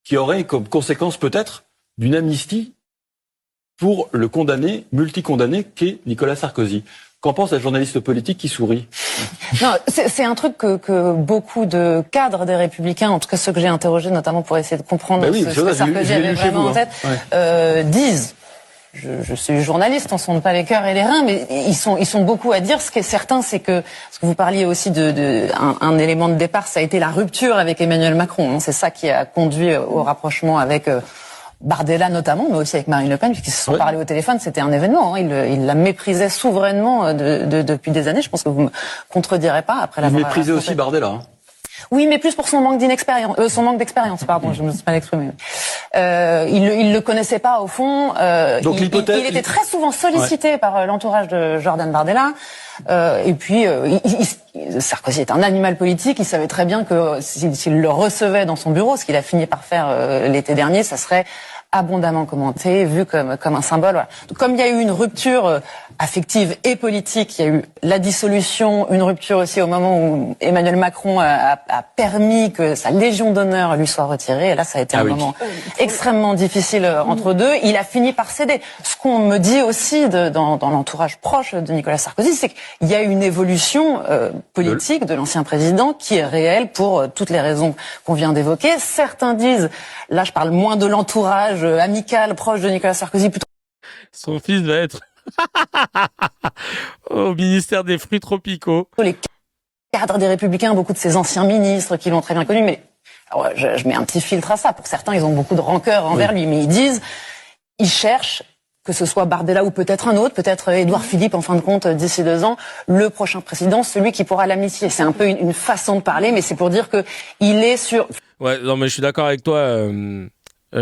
qui aurait comme conséquence peut-être d'une amnistie pour le condamné, multicondamné qu'est Nicolas Sarkozy. Qu'en pense la journaliste politique qui sourit? Non, c'est un truc que beaucoup de cadres des Républicains, en tout cas ceux que j'ai interrogés notamment pour essayer de comprendre ce que Sarkozy avait vraiment en tête, disent. Je suis journaliste, on sonde pas les cœurs et les reins, mais ils sont beaucoup à dire. Ce qui est certain, c'est que, parce que vous parliez aussi un élément de départ, ça a été la rupture avec Emmanuel Macron. C'est ça qui a conduit au rapprochement avec Bardella notamment, mais aussi avec Marine Le Pen, puisqu'ils se sont parlé au téléphone. C'était un événement. Il la méprisait souverainement depuis des années. Je pense que vous me contredirez pas après l'avoir. Il méprisait aussi Bardella. Oui, mais plus pour son manque d'expérience, pardon, je me suis mal exprimée. Il le connaissait pas au fond. Donc il était très souvent sollicité par l'entourage de Jordan Bardella. Et puis Sarkozy est un animal politique. Il savait très bien que s'il le recevait dans son bureau, ce qu'il a fini par faire l'été dernier, ça serait abondamment commenté, vu comme un symbole. Voilà. Donc, comme il y a eu une rupture affective et politique, il y a eu la dissolution, une rupture aussi au moment où Emmanuel Macron a permis que sa Légion d'honneur lui soit retirée. Et là, ça a été un moment extrêmement difficile entre deux. Il a fini par céder. Ce qu'on me dit aussi dans l'entourage proche de Nicolas Sarkozy, c'est qu'il y a une évolution politique de l'ancien président qui est réelle pour toutes les raisons qu'on vient d'évoquer. Certains disent, là je parle moins de l'entourage amical proche de Nicolas Sarkozy, plutôt... Son fils va être au ministère des fruits tropicaux. Les cadres des Républicains, beaucoup de ces anciens ministres qui l'ont très bien connu, mais alors, je mets un petit filtre à ça. Pour certains, ils ont beaucoup de rancœur envers lui, mais ils cherchent, que ce soit Bardella ou peut-être un autre, peut-être Édouard Philippe en fin de compte d'ici 2 ans, le prochain président, celui qui pourra l'amnistier. C'est un peu une façon de parler, mais c'est pour dire que il est sur... Ouais, non mais je suis d'accord avec toi,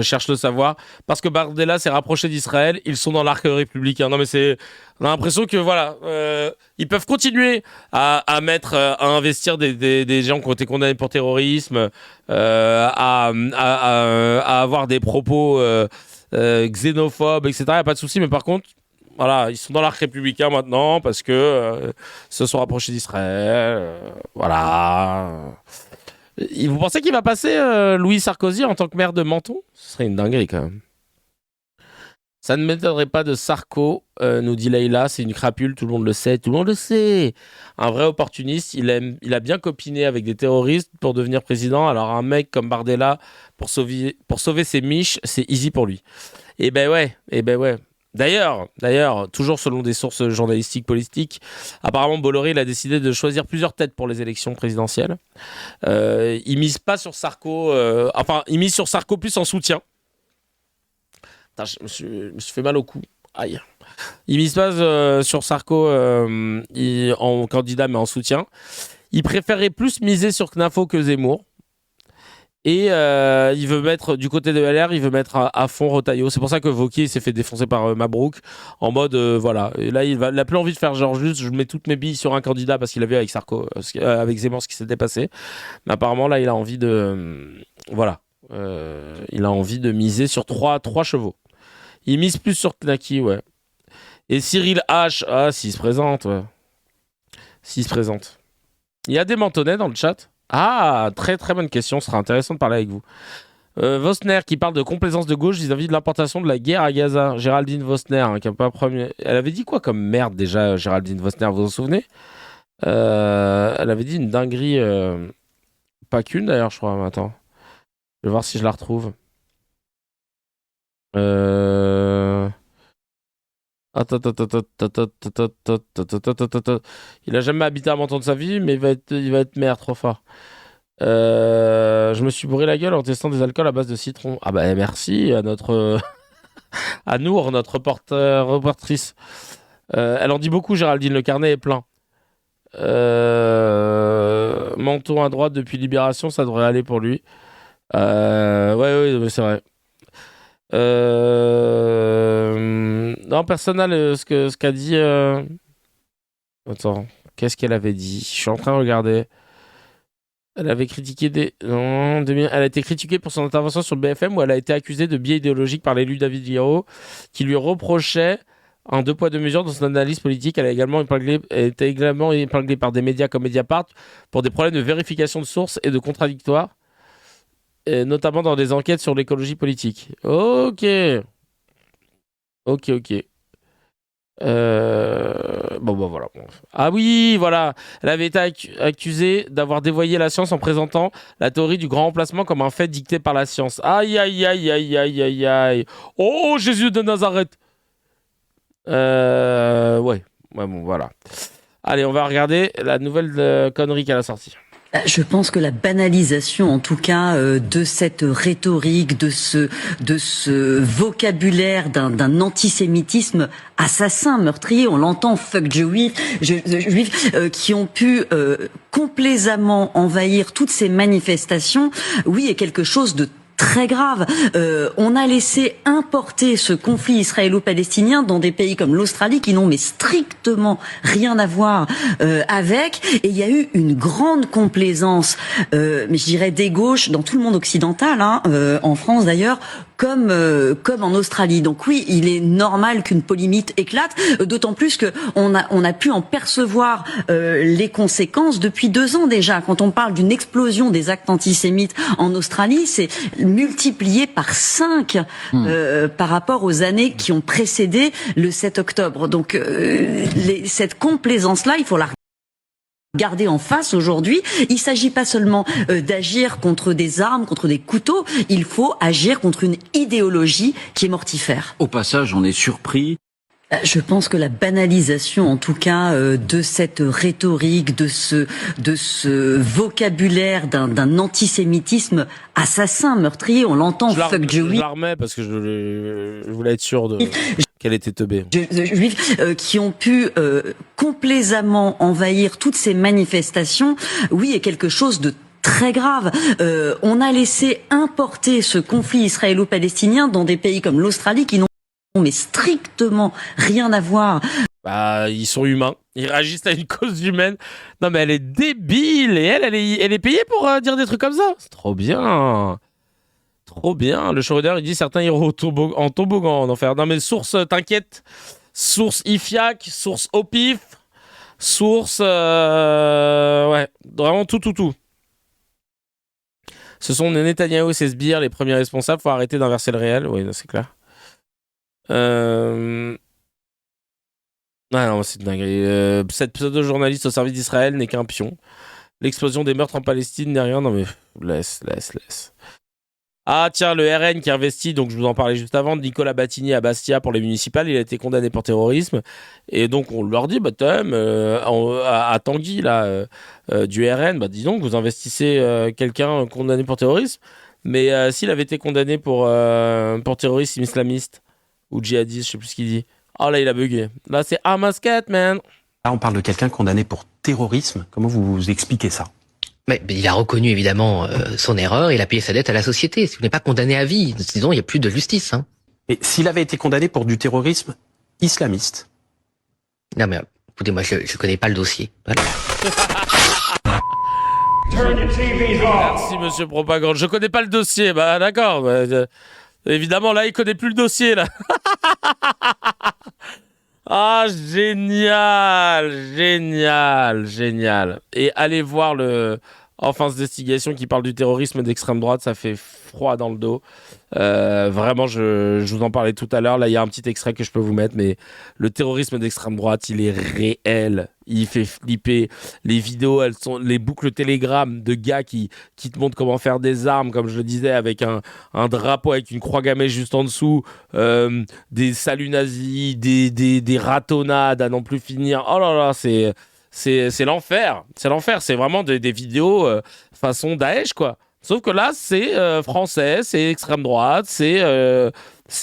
cherche le savoir, parce que Bardella s'est rapproché d'Israël, ils sont dans l'arc républicain. Non mais on a l'impression que voilà, ils peuvent continuer à investir des gens qui ont été condamnés pour terrorisme, à avoir des propos xénophobes, etc. Y a pas de souci, mais par contre, voilà, ils sont dans l'arc républicain maintenant parce que se sont rapprochés d'Israël, voilà. Vous pensez qu'il va passer Louis Sarkozy en tant que maire de Menton ? Ce serait une dinguerie quand même. Ça ne m'étonnerait pas de Sarko, nous dit Leïla, c'est une crapule, tout le monde le sait, tout le monde le sait. Un vrai opportuniste, il a bien copiné avec des terroristes pour devenir président, alors un mec comme Bardella, pour sauver ses miches, c'est easy pour lui. Eh ben ouais. D'ailleurs, toujours selon des sources journalistiques politiques, apparemment Bolloré il a décidé de choisir plusieurs têtes pour les élections présidentielles. Il mise pas sur Sarko, il mise sur Sarko plus en soutien. Putain, je me suis fait mal au cou. Aïe. Il mise pas sur Sarko en candidat mais en soutien. Il préférait plus miser sur Knafo que Zemmour. Et il veut mettre, du côté de LR, il veut mettre à fond Retailleau. C'est pour ça que Wauquiez s'est fait défoncer par Mabrouk en mode, voilà. Et là, il a plus envie de faire genre juste, je mets toutes mes billes sur un candidat parce qu'il a vu avec Sarko, avec Zemmour ce qui s'était passé. Mais apparemment, là, il a envie de... voilà. Il a envie de miser sur trois chevaux. Il mise plus sur Knaki, ouais. Et Cyril H, s'il se présente, ouais. S'il se présente. Il y a des Mentonnais dans le chat. Ah, très très bonne question, ce sera intéressant de parler avec vous. Vosner qui parle de complaisance de gauche vis-à-vis de l'importation de la guerre à Gaza. Géraldine Vosner, qui a pas premier... Elle avait dit quoi comme merde déjà, Géraldine Vosner, vous vous en souvenez? Elle avait dit une dinguerie, pas qu'une d'ailleurs, je crois. Attends, je vais voir si je la retrouve. Il a jamais habité à Menton de sa vie, mais il va être maire trop fort. Je me suis bourré la gueule en testant des alcools à base de citron. Ah bah merci à notre à Nour, notre reportrice. Elle en dit beaucoup, Géraldine. Le carnet est plein. Menton à droite depuis Libération, ça devrait aller pour lui. Ouais, c'est vrai. Non, personne n'a ce qu'a dit. Attends, qu'est-ce qu'elle avait dit? Je suis en train de regarder. Elle avait critiqué elle a été critiquée pour son intervention sur BFM où elle a été accusée de biais idéologique par l'élu David Guiraud qui lui reprochait un 2 poids 2 mesures dans son analyse politique. Elle a également été épinglée par des médias comme Mediapart pour des problèmes de vérification de sources et de contradictoires. Et notamment dans des enquêtes sur l'écologie politique. Ok. Bon, voilà. Ah oui, voilà. Elle avait été accusée d'avoir dévoyé la science en présentant la théorie du grand remplacement comme un fait dicté par la science. Aïe. Oh, Jésus de Nazareth. Ouais, bon, voilà. Allez, on va regarder la nouvelle connerie qu'elle a sortie. Je pense que la banalisation, en tout cas, de cette rhétorique, de ce vocabulaire d'un antisémitisme assassin, meurtrier, on l'entend, fuck juifs, qui ont pu complaisamment envahir toutes ces manifestations, oui, est quelque chose de très grave. On a laissé importer ce conflit israélo-palestinien dans des pays comme l'Australie qui n'ont mais strictement rien à voir avec. Et il y a eu une grande complaisance, mais je dirais des gauches dans tout le monde occidental, en France d'ailleurs, comme en Australie. Donc oui, il est normal qu'une polémique éclate, d'autant plus que on a pu en percevoir les conséquences depuis 2 ans déjà. Quand on parle d'une explosion des actes antisémites en Australie, c'est multiplié par 5 par rapport aux années qui ont précédé le 7 octobre. Donc cette complaisance-là, il faut la regarder en face aujourd'hui. Il s'agit pas seulement d'agir contre des armes, contre des couteaux, il faut agir contre une idéologie qui est mortifère. Au passage, on est surpris. Je pense que la banalisation, en tout cas, de cette rhétorique, de ce vocabulaire d'un antisémitisme assassin, meurtrier, on l'entend. Fuck Jewish. Je la remets parce que je voulais être sûr qu'elle était teubée. Juifs qui ont pu complaisamment envahir toutes ces manifestations, oui, est quelque chose de très grave. On a laissé importer ce conflit israélo-palestinien dans des pays comme l'Australie qui n'ont mais strictement rien à voir. Bah, ils sont humains. Ils réagissent à une cause humaine. Non, mais elle est débile. Et elle est payée pour dire des trucs comme ça. C'est trop bien. Trop bien. Le showrunner, il dit certains iront en toboggan en enfer. Non, mais source, t'inquiète. Source IFIAC, source OPIF, source... ouais, vraiment tout. Ce sont Netanyahou et ses sbires les premiers responsables. Faut arrêter d'inverser le réel. Oui, c'est clair. Ah non, c'est dingue. Cette pseudo-journaliste au service d'Israël n'est qu'un pion. L'explosion des meurtres en Palestine n'est rien. Non mais laisse. Ah tiens, le RN qui investit, donc je vous en parlais juste avant, de Nicolas Batigny à Bastia pour les municipales, il a été condamné pour terrorisme. Et donc on leur dit, bah à Tanguy là, du RN, bah dis donc, vous investissez quelqu'un condamné pour terrorisme. Mais s'il avait été condamné pour terrorisme islamiste ou djihadiste, je sais plus ce qu'il dit. Oh là, il a bugué. Là, c'est Hamascat, man. Là, on parle de quelqu'un condamné pour terrorisme. Comment vous expliquez ça ? Mais il a reconnu évidemment son erreur, il a payé sa dette à la société. Si vous n'êtes pas condamné à vie, disons, il n'y a plus de justice. Et s'il avait été condamné pour du terrorisme islamiste ? Non mais, écoutez, moi je connais pas le dossier. Voilà. Merci, monsieur Propagande. Je connais pas le dossier. Bah d'accord. Évidemment, là, il connaît plus le dossier, là. Ah, génial. Et allez voir le Enfin d'investigation qui parle du terrorisme d'extrême droite, ça fait froid dans le dos. Vraiment, je vous en parlais tout à l'heure. Là, il y a un petit extrait que je peux vous mettre, mais le terrorisme d'extrême droite, il est réel. Il fait flipper. Les vidéos, elles sont les boucles Telegram de gars qui te montrent comment faire des armes, comme je le disais, avec un drapeau avec une croix gammée juste en dessous, des saluts nazis, des ratonnades à n'en plus finir. Oh là là, c'est l'enfer. C'est l'enfer. C'est vraiment des vidéos façon Daesh, quoi. Sauf que là, c'est français, c'est extrême droite, c'est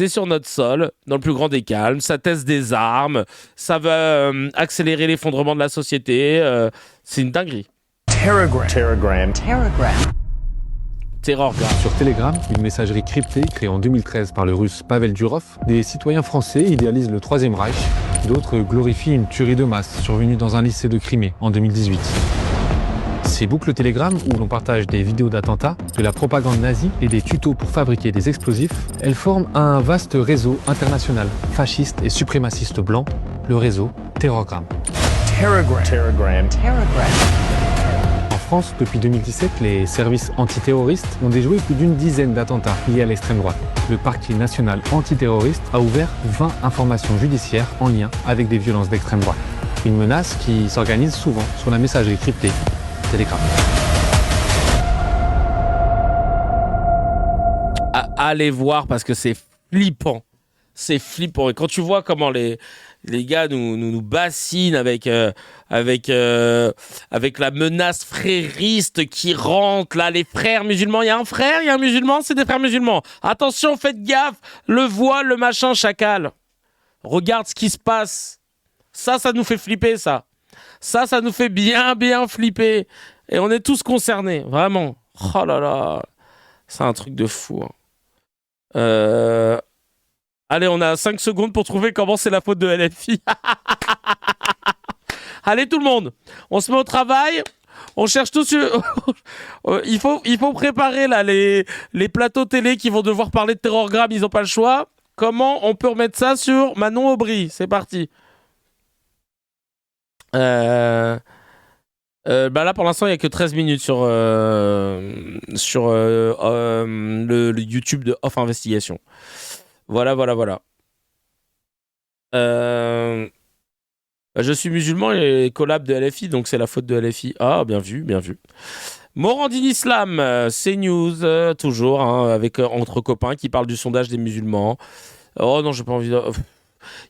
sur notre sol, dans le plus grand des calmes. Ça teste des armes, ça va accélérer l'effondrement de la société. C'est une dinguerie. Terrorgram. Sur Telegram, une messagerie cryptée créée en 2013 par le russe Pavel Durov, des citoyens français idéalisent le Troisième Reich, d'autres glorifient une tuerie de masse survenue dans un lycée de Crimée en 2018. Ces boucles Telegram, où l'on partage des vidéos d'attentats, de la propagande nazie et des tutos pour fabriquer des explosifs, elles forment un vaste réseau international, fasciste et suprémaciste blanc, le réseau Terrorgram. En France, depuis 2017, les services antiterroristes ont déjoué plus d'une dizaine d'attentats liés à l'extrême droite. Le parquet national antiterroriste a ouvert 20 informations judiciaires en lien avec des violences d'extrême droite. Une menace qui s'organise souvent sur la messagerie cryptée Telegram. Allez voir parce que c'est flippant. C'est flippant. Et quand tu vois comment les gars nous bassinent avec la menace frériste qui rentre, là, les frères musulmans. Il y a un frère, il y a un musulman, c'est des frères musulmans. Attention, faites gaffe. Le voile, le machin, chacal. Regarde ce qui se passe. Ça nous fait flipper, ça. Ça nous fait bien flipper. Et on est tous concernés, vraiment. Oh là là. C'est un truc de fou. Allez, on a 5 secondes pour trouver comment c'est la faute de LFI. Allez, tout le monde, on se met au travail. On cherche tout sur... il faut préparer là, les plateaux télé qui vont devoir parler de terrorgramme, ils n'ont pas le choix. Comment on peut remettre ça sur Manon Aubry? C'est parti. Là, pour l'instant, il n'y a que 13 minutes sur le YouTube de Off Investigation. Voilà. Je suis musulman et collab de LFI, donc c'est la faute de LFI. Ah, bien vu. Morandini Islam, CNews, toujours, avec entre copains qui parlent du sondage des musulmans. Oh non, j'ai pas envie de...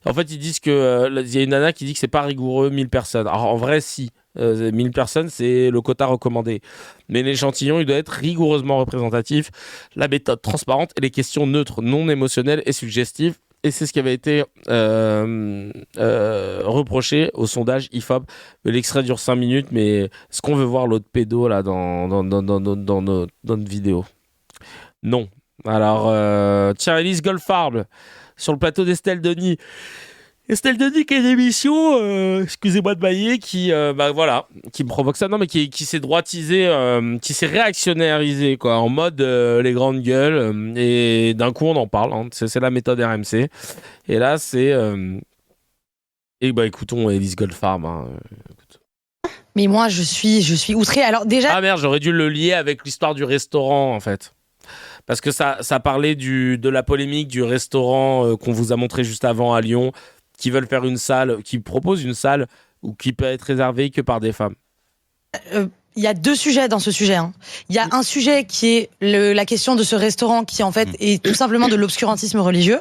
En fait, ils disent que... Il y a une nana qui dit que c'est pas rigoureux, 1000 personnes. Alors, en vrai, si. 1000 personnes, c'est le quota recommandé. Mais l'échantillon, il doit être rigoureusement représentatif. La méthode transparente et les questions neutres, non émotionnelles et suggestives. Et c'est ce qui avait été reproché au sondage IFOP. L'extrait dure 5 minutes, mais est-ce qu'on veut voir l'autre pédo là dans notre vidéo? Non. Alors, tiens, Élise Goldfarb, sur le plateau d'Estelle Denis. Estelle Denis qui a une émission, excusez-moi de bailler, qui me provoque ça, non mais qui s'est droitisée, qui s'est réactionnarisée quoi, en mode les grandes gueules, et d'un coup on en parle, c'est la méthode RMC, et là c'est écoutons Élise Goldfarb. Mais moi je suis outrée. Alors déjà. Ah merde, j'aurais dû le lier avec l'histoire du restaurant en fait. Parce que ça parlait de la polémique du restaurant qu'on vous a montré juste avant à Lyon, qui veulent faire une salle, qui proposent une salle ou qui peut être réservée que par des femmes. Il y a 2 sujets dans ce sujet. Il y a un sujet qui est la question de ce restaurant qui en fait est tout simplement de l'obscurantisme religieux.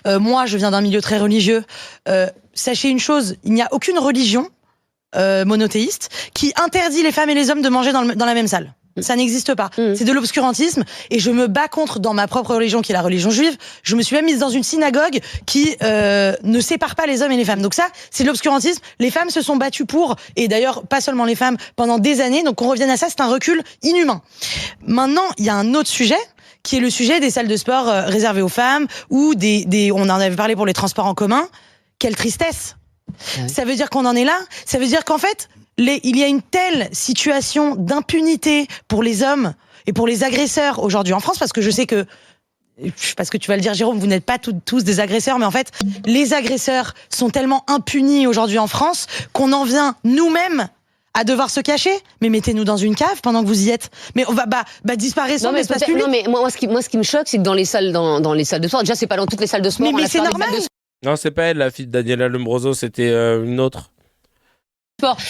Moi, je viens d'un milieu très religieux. Sachez une chose, il n'y a aucune religion monothéiste qui interdit les femmes et les hommes de manger dans la même salle. Ça n'existe pas. C'est de l'obscurantisme et je me bats contre dans ma propre religion qui est la religion juive. Je me suis même mise dans une synagogue qui ne sépare pas les hommes et les femmes. Donc ça, c'est de l'obscurantisme. Les femmes se sont battues pour, et d'ailleurs pas seulement les femmes, pendant des années. Donc qu'on revienne à ça, c'est un recul inhumain. Maintenant, il y a un autre sujet qui est le sujet des salles de sport réservées aux femmes ou on en avait parlé pour les transports en commun. Quelle tristesse. Ça veut dire qu'on en est là. Ça veut dire qu'en fait, il y a une telle situation d'impunité pour les hommes et pour les agresseurs aujourd'hui en France, parce que je sais que, parce que tu vas le dire Jérôme, vous n'êtes pas tous des agresseurs, mais en fait, les agresseurs sont tellement impunis aujourd'hui en France qu'on en vient nous-mêmes à devoir se cacher. Mais mettez-nous dans une cave pendant que vous y êtes. Mais on va disparaissons de l'espace public. Non mais moi ce qui me choque, c'est que dans les salles de sport, déjà c'est pas dans toutes les salles de sport. Mais c'est normal. Non, c'est pas elle, la fille de Daniela Lombroso, c'était une autre.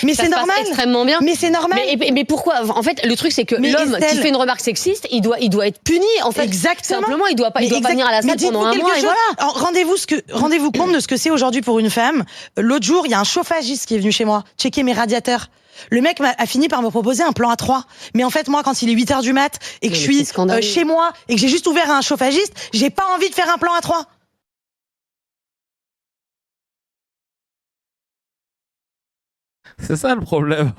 Mais c'est normal. Extrêmement bien. Mais c'est normal. Mais pourquoi? En fait, le truc c'est que l'homme qui fait une remarque sexiste, il doit être puni. En fait, exactement. Simplement, il doit pas venir à la salle pendant un mois. Et voilà. Rendez-vous compte de ce que c'est aujourd'hui pour une femme. L'autre jour, il y a un chauffagiste qui est venu chez moi checker mes radiateurs. Le mec a fini par me proposer un plan à 3. Mais en fait, moi, quand il est 8h du mat et que je suis chez moi et que j'ai juste ouvert un chauffagiste, j'ai pas envie de faire un plan à 3. C'est ça le problème.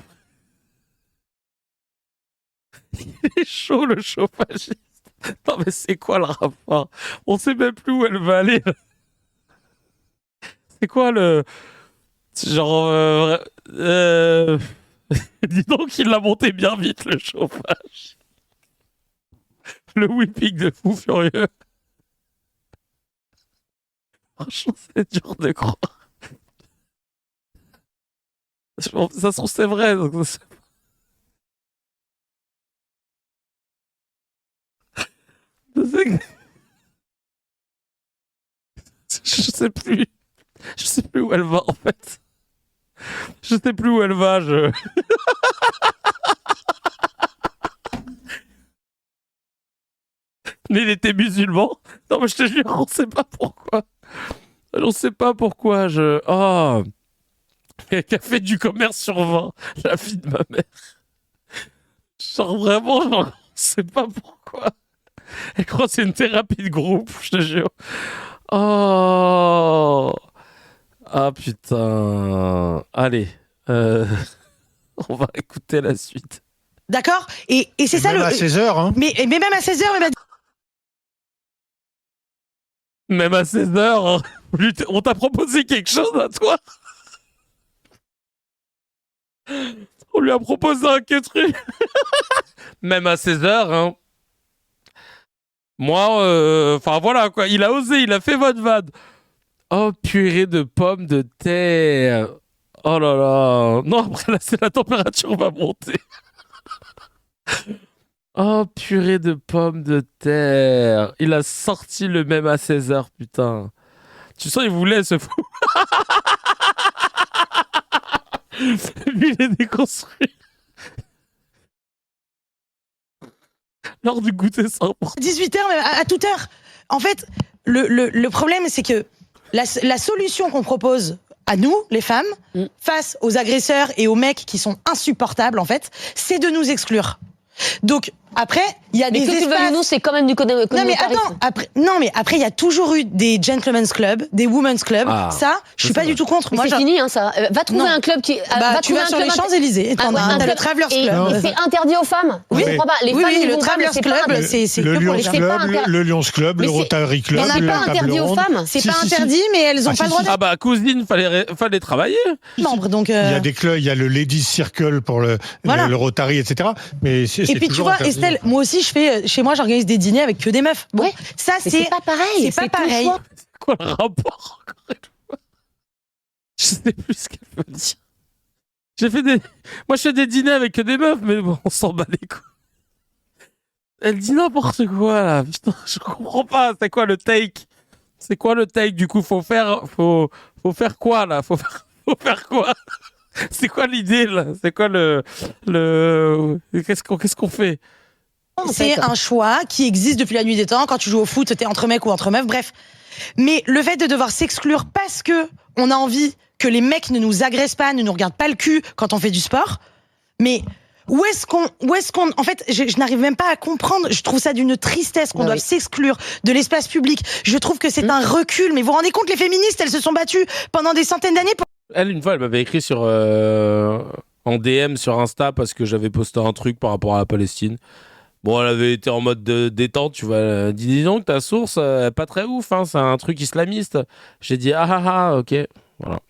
Il est chaud le chauffagiste. Non mais c'est quoi le rapport? On sait même plus où elle va aller. C'est quoi le... Genre... Dis donc il l'a monté bien vite le chauffage. Le whipping de fou furieux. Franchement c'est dur de croire. Ça se trouve c'est vrai. Donc je sais plus. Je sais plus où elle va en fait. Je sais plus où elle va. Mais il était musulman. Non mais je te jure, on sait pas pourquoi. On sait pas pourquoi. Oh. Qui a fait du commerce sur 20, la fille de ma mère. Genre vraiment, on sait pas pourquoi. Elle croit que c'est une thérapie de groupe, je te jure. Oh. Ah putain. Allez, on va écouter la suite. D'accord ? Et c'est ça même à 16h, hein. Mais même à 16h, Même à 16h, on t'a proposé quelque chose à toi ? On lui a proposé un truc. Même à 16h, hein. Moi, enfin voilà quoi, il a osé, il a fait votre vanne. Oh, purée de pommes de terre. Oh là là. Non, après là, la température va monter. Oh, purée de pommes de terre. Il a sorti le même à 16h, putain. Tu sens, il voulait se fou. Lui, il est déconstruit. Lors du goûter, c'est important. 18h, à toute heure. En fait, le problème, c'est que la solution qu'on propose à nous, les femmes, face aux agresseurs et aux mecs qui sont insupportables, en fait, c'est de nous exclure. Donc, après, il y a des espaces... nous, c'est quand même du communautarisme. Non, mais attends, après, il y a toujours eu des gentlemen's clubs, des women's clubs. Ça, je suis pas du tout contre. Mais moi, c'est fini, hein, ça. Va trouver un club qui... tu vas sur les Champs-Élysées, t'as le Travelers Club. Et c'est interdit aux femmes. Oui, je comprends pas. Les femmes, le Travelers Club, c'est le Lions Club, le Lions Club, le Rotary Club, on n'a pas interdit aux femmes. C'est pas interdit, mais elles ont pas le droit. Ah bah, cousine, fallait travailler. Membre, donc. Il y a des clubs, il y a le Ladies Circle pour le Rotary, etc. Mais c'est et puis tu vois, Estelle, moi aussi, chez moi, j'organise des dîners avec que des meufs. Bon, ça, c'est pas pareil. C'est pas pareil. C'est quoi le rapport? Je sais plus ce qu'elle veut dire. Moi, je fais des dîners avec que des meufs, mais bon, on s'en bat les couilles. Elle dit n'importe quoi, là. Putain, je comprends pas. C'est quoi le take? C'est quoi le take? Du coup, faut faire quoi, là? Faut faire quoi? C'est quoi l'idée, là? C'est quoi qu'est-ce qu'on fait? C'est un choix qui existe depuis la nuit des temps. Quand tu joues au foot, t'es entre mecs ou entre meufs, bref. Mais le fait de devoir s'exclure parce que on a envie que les mecs ne nous agressent pas, ne nous regardent pas le cul quand on fait du sport, mais où est-ce qu'on, en fait, je n'arrive même pas à comprendre. Je trouve ça d'une tristesse qu'on doive s'exclure de l'espace public. Je trouve que c'est un recul. Mais vous vous rendez compte, les féministes, elles se sont battues pendant des centaines d'années pour... Elle, une fois, elle m'avait écrit en DM sur Insta parce que j'avais posté un truc par rapport à la Palestine. Bon, elle avait été en mode détente, tu vois. Elle dit, dis donc, ta source, pas très ouf, hein, c'est un truc islamiste. J'ai dit, ok, voilà.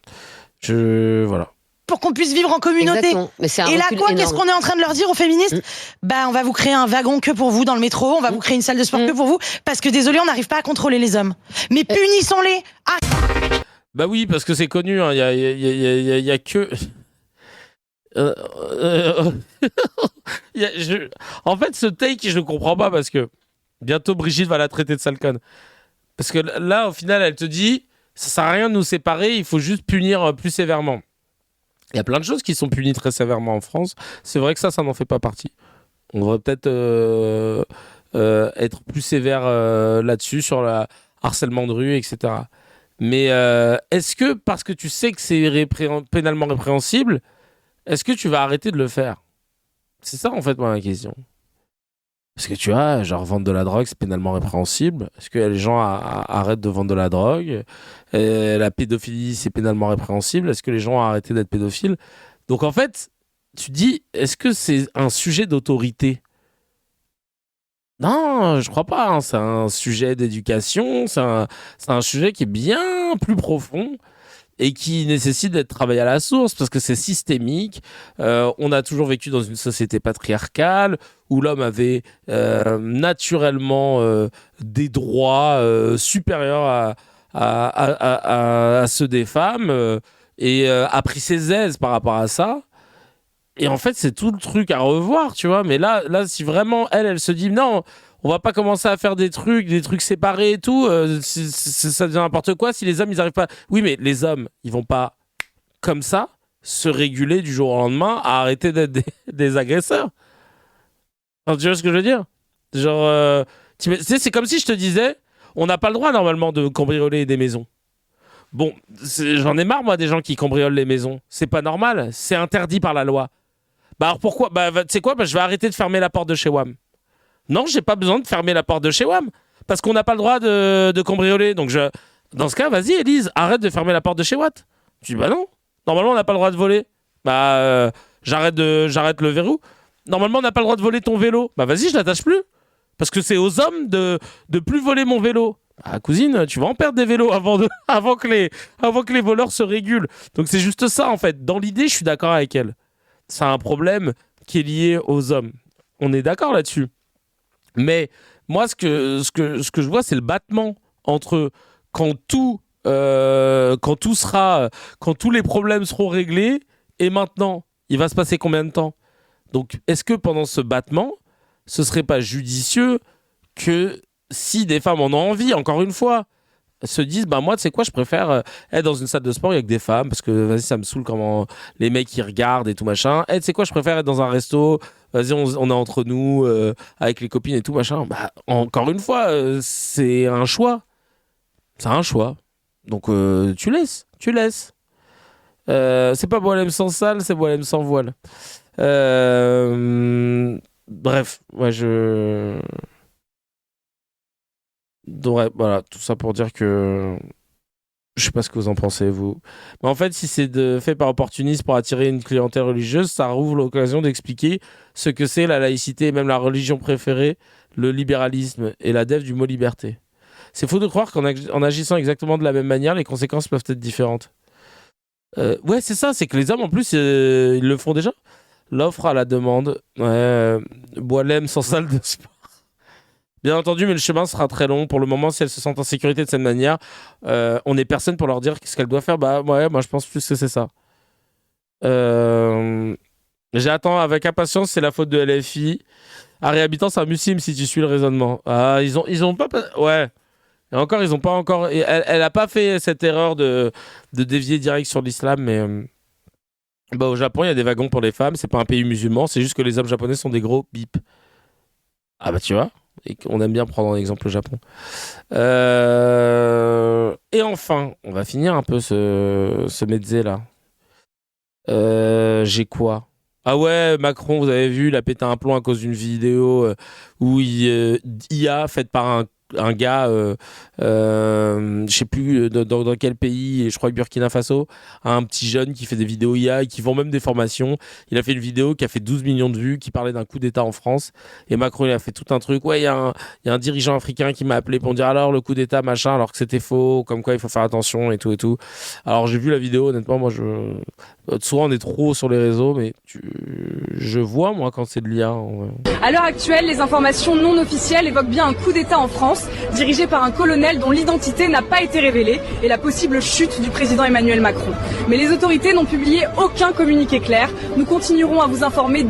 Voilà. Pour qu'on puisse vivre en communauté. Mais c'est un et là, recul quoi, énorme. qu'est-ce qu'on est en train de leur dire aux féministes? On va vous créer un wagon que pour vous dans le métro, on va vous créer une salle de sport que pour vous, parce que désolé, on n'arrive pas à contrôler les hommes. Mais punissons-les. Bah oui, parce que c'est connu, hein, y a que... En fait, ce take, je ne comprends pas parce que bientôt Brigitte va la traiter de sale conne. Parce que là, au final, elle te dit, ça sert à rien de nous séparer, il faut juste punir plus sévèrement. Il y a plein de choses qui sont punies très sévèrement en France. C'est vrai que ça n'en fait pas partie. On devrait peut-être être plus sévère là-dessus, sur le harcèlement de rue, etc. Mais est-ce que, parce que tu sais que c'est pénalement répréhensible, est-ce que tu vas arrêter de le faire? C'est ça, en fait, moi, ma question. Parce que tu vois, genre, vendre de la drogue, c'est pénalement répréhensible. Est-ce que les gens arrêtent de vendre de la drogue? La pédophilie, c'est pénalement répréhensible. Est-ce que les gens ont arrêté d'être pédophiles? Donc, en fait, tu dis, est-ce que c'est un sujet d'autorité? Non, je crois pas. Hein. C'est un sujet d'éducation. C'est un sujet qui est bien plus profond et qui nécessite d'être travaillé à la source parce que c'est systémique. On a toujours vécu dans une société patriarcale où l'homme avait naturellement des droits supérieurs à ceux des femmes et a pris ses aises par rapport à ça. Et en fait, c'est tout le truc à revoir, tu vois. Mais là, si vraiment elle se dit non, on va pas commencer à faire des trucs séparés et tout, ça devient n'importe quoi si les hommes ils arrivent pas. Oui, mais les hommes, ils vont pas comme ça se réguler du jour au lendemain à arrêter d'être des agresseurs. Enfin, tu vois ce que je veux dire? Genre, tu sais, c'est comme si je te disais, on n'a pas le droit normalement de cambrioler des maisons. Bon, j'en ai marre moi des gens qui cambriolent les maisons. C'est pas normal, c'est interdit par la loi. Bah alors pourquoi? Tu sais quoi? Je vais arrêter de fermer la porte de chez WAM. Non, j'ai pas besoin de fermer la porte de chez WAM parce qu'on n'a pas le droit de cambrioler. Donc dans ce cas, vas-y Élise, arrête de fermer la porte de chez Watt. Je dis bah non, normalement on n'a pas le droit de voler. J'arrête le verrou. Normalement, on n'a pas le droit de voler ton vélo. Bah vas-y, je l'attache plus. Parce que c'est aux hommes de plus voler mon vélo. Ah, cousine, tu vas en perdre des vélos avant que les voleurs se régulent. Donc c'est juste ça, en fait. Dans l'idée, je suis d'accord avec elle. C'est un problème qui est lié aux hommes. On est d'accord là-dessus. Mais moi, ce que je vois, c'est le battement entre quand tous les problèmes seront réglés et maintenant, il va se passer combien de temps? Donc, est-ce que pendant ce battement, ce serait pas judicieux que si des femmes en ont envie, encore une fois, se disent, bah moi, tu sais quoi, je préfère être dans une salle de sport avec des femmes parce que vas-y, ça me saoule comment les mecs ils regardent et tout machin. Tu sais quoi, je préfère être dans un resto, vas-y, on est entre nous avec les copines et tout machin. Bah, encore une fois, c'est un choix. C'est un choix. Donc, tu laisses. C'est pas Boilem sans salle, c'est Boilem sans voile. Bref, ouais, ouais, voilà, tout ça pour dire que je sais pas ce que vous en pensez, vous. Mais en fait, si c'est fait par opportunisme pour attirer une clientèle religieuse, ça rouvre l'occasion d'expliquer ce que c'est la laïcité et même la religion préférée, le libéralisme et la dève du mot liberté. C'est faux de croire qu'en agissant exactement de la même manière, les conséquences peuvent être différentes. Ouais, c'est ça, c'est que les hommes, en plus, ils le font déjà. L'offre à la demande. Ouais, Boilem sans salle de sport. Bien entendu, mais le chemin sera très long. Pour le moment, si elles se sentent en sécurité de cette manière, on n'est personne pour leur dire ce qu'elles doivent faire. Bah ouais, moi je pense plus que c'est ça. J'attends avec impatience, c'est la faute de LFI. Harry Habitant, c'est un musim si tu suis le raisonnement. Ah, ils ont pas... Ouais. Et encore, ils ont pas encore... Elle a pas fait cette erreur de dévier direct sur l'islam, mais... Bah, au Japon, il y a des wagons pour les femmes. C'est pas un pays musulman. C'est juste que les hommes japonais sont des gros bip. Ah bah tu vois. Et on aime bien prendre en exemple le Japon. Et enfin, on va finir un peu ce mezze là. J'ai quoi? Ah ouais, Macron, vous avez vu, il a pété un plomb à cause d'une vidéo où IA faite par un gars, je sais plus dans quel pays, et je crois que Burkina Faso, un petit jeune qui fait des vidéos IA et qui vend même des formations. Il a fait une vidéo qui a fait 12 millions de vues, qui parlait d'un coup d'État en France. Et Macron, il a fait tout un truc. Ouais, il y a un dirigeant africain qui m'a appelé pour me dire alors le coup d'État, machin, alors que c'était faux, comme quoi il faut faire attention et tout et tout. Alors j'ai vu la vidéo, honnêtement, moi souvent on est trop sur les réseaux, mais je vois moi quand c'est de l'IA. À l'heure actuelle, les informations non officielles évoquent bien un coup d'État en France, dirigé par un colonel dont l'identité n'a pas été révélée et la possible chute du président Emmanuel Macron. Mais les autorités n'ont publié aucun communiqué clair. Nous continuerons à vous informer.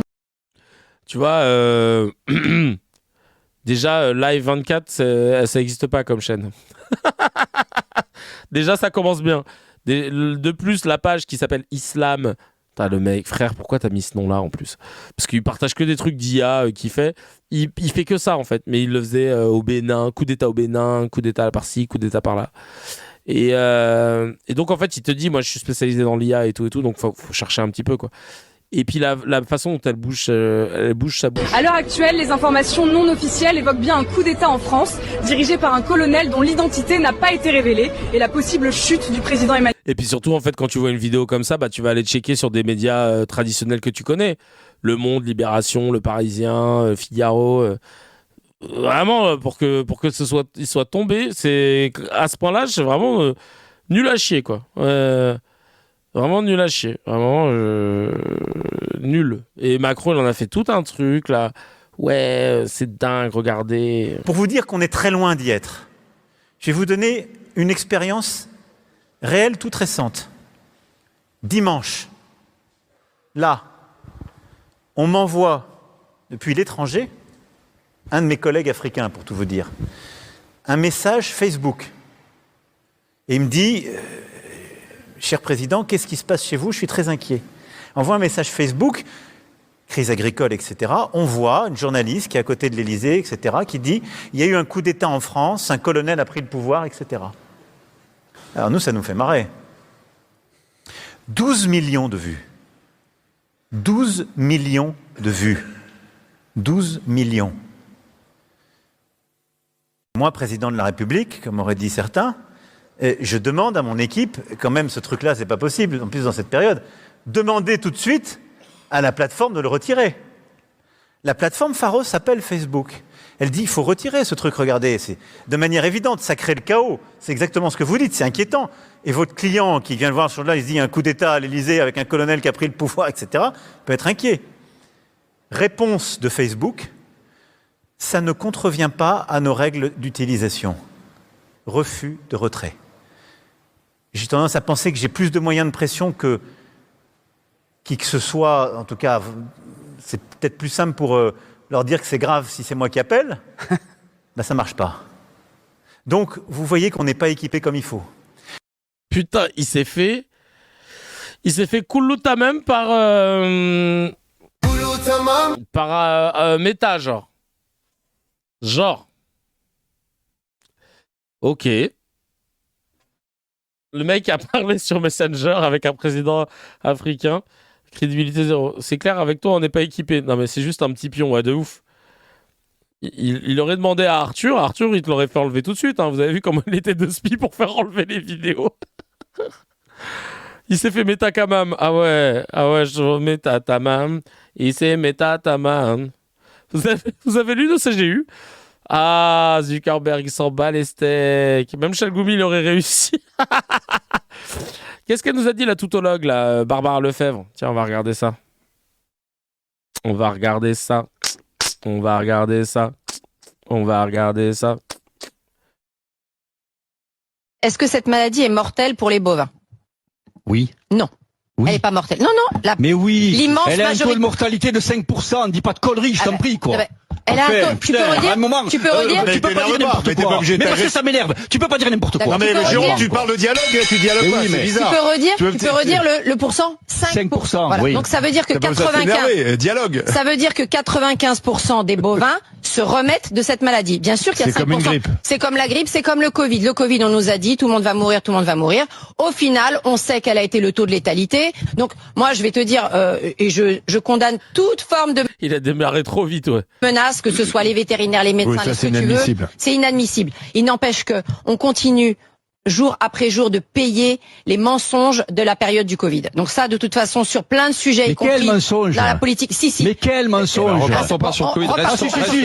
Tu vois, déjà, Live 24, ça n'existe pas comme chaîne. Déjà, ça commence bien. De plus, la page qui s'appelle Islam... Le mec, frère, pourquoi t'as mis ce nom-là en plus? Parce qu'il partage que des trucs d'IA qu'il fait. Il fait que ça en fait, mais il le faisait au Bénin, coup d'État au Bénin, coup d'État par-ci, coup d'État par-là. Et donc en fait, il te dit, moi je suis spécialisé dans l'IA et tout, donc faut chercher un petit peu quoi. Et puis la façon dont elle bouge sa bouche. À l'heure actuelle, les informations non officielles évoquent bien un coup d'État en France, dirigé par un colonel dont l'identité n'a pas été révélée et la possible chute du président Emmanuel. Et puis surtout, en fait, quand tu vois une vidéo comme ça, bah, tu vas aller checker sur des médias traditionnels que tu connais. Le Monde, Libération, Le Parisien, Figaro. Vraiment, pour que il soit tombé, c'est à ce point-là, c'est vraiment nul à chier, quoi. Vraiment nul à chier. Vraiment nul. Et Macron, il en a fait tout un truc, là. Ouais, c'est dingue, regardez. Pour vous dire qu'on est très loin d'y être, je vais vous donner une expérience réelle, toute récente. Dimanche, là, on m'envoie depuis l'étranger, un de mes collègues africains, pour tout vous dire, un message Facebook. Et il me dit... Cher président, qu'est-ce qui se passe chez vous? Je suis très inquiet. On voit un message Facebook, crise agricole, etc. On voit une journaliste qui est à côté de l'Élysée, etc., qui dit « Il y a eu un coup d'État en France, un colonel a pris le pouvoir, etc. » Alors nous, ça nous fait marrer. 12 millions de vues. 12 millions de vues. 12 millions. Moi, président de la République, comme auraient dit certains, je demande à mon équipe, quand même ce truc-là, c'est pas possible, en plus dans cette période, demandez tout de suite à la plateforme de le retirer. La plateforme Pharos s'appelle Facebook. Elle dit, il faut retirer ce truc, regardez, c'est de manière évidente, ça crée le chaos. C'est exactement ce que vous dites, c'est inquiétant. Et votre client qui vient le voir sur là, il se dit, un coup d'État à l'Élysée avec un colonel qui a pris le pouvoir, etc., peut être inquiet. Réponse de Facebook, ça ne contrevient pas à nos règles d'utilisation. Refus de retrait. J'ai tendance à penser que j'ai plus de moyens de pression que qui que ce soit, en tout cas, c'est peut-être plus simple pour leur dire que c'est grave si c'est moi qui appelle, ben ça marche pas. Donc, vous voyez qu'on n'est pas équipé comme il faut. Putain, il s'est fait coulouta même par Meta, genre. Ok. Le mec a parlé sur Messenger avec un président africain. Crédibilité zéro. C'est clair, avec toi, on n'est pas équipé. Non, mais c'est juste un petit pion, ouais, de ouf. Il aurait demandé à Arthur. Arthur, il te l'aurait fait enlever tout de suite. Hein. Vous avez vu comment il était de spi pour faire enlever les vidéos. Il s'est fait métakamam. Ah ouais, je métatamam. Il s'est métatamam. Vous avez lu de CGU? Ah, Zuckerberg, il s'en bat les steaks. Même Chalgoumi, il aurait réussi. Qu'est-ce qu'elle nous a dit, la toutologue, là, Barbara Lefebvre? Tiens, on va regarder ça. Est-ce que cette maladie est mortelle pour les bovins? Oui. Non. Oui. Elle n'est pas mortelle. Non. Mais oui. L'immense elle a un taux majorité... de mortalité de 5%. Dis pas de conneries, je t'en prie, quoi. Elle a un taux... Tu peux redire? Tu peux pas dire n'importe quoi. Mais parce que ça m'énerve. Tu peux pas dire n'importe quoi. Non mais Jérôme, tu parles de dialogue, tu dialogues pas, c'est bizarre. Tu peux redire le pourcent? 5%. Voilà. Oui. Donc ça veut dire que 95%. Dialogue. Ça veut dire que 95% des bovins se remettent de cette maladie. Bien sûr qu'il y a 5%. C'est comme une grippe. C'est comme la grippe, c'est comme le Covid. Le Covid, on nous a dit, tout le monde va mourir. Au final, on sait quel a été le taux de létalité. Donc, moi, je vais te dire, et je condamne toute forme de... Il a démarré trop vite, ouais. Menace, que ce soit les vétérinaires, les médecins, oui, ça, les ce que tu veux. C'est inadmissible. Il n'empêche que on continue jour après jour de payer les mensonges de la période du Covid. Donc ça, de toute façon, sur plein de sujets, mais y compris quel mensonge dans la politique. Si. Mais quel mensonge? Restons pas sur le Covid.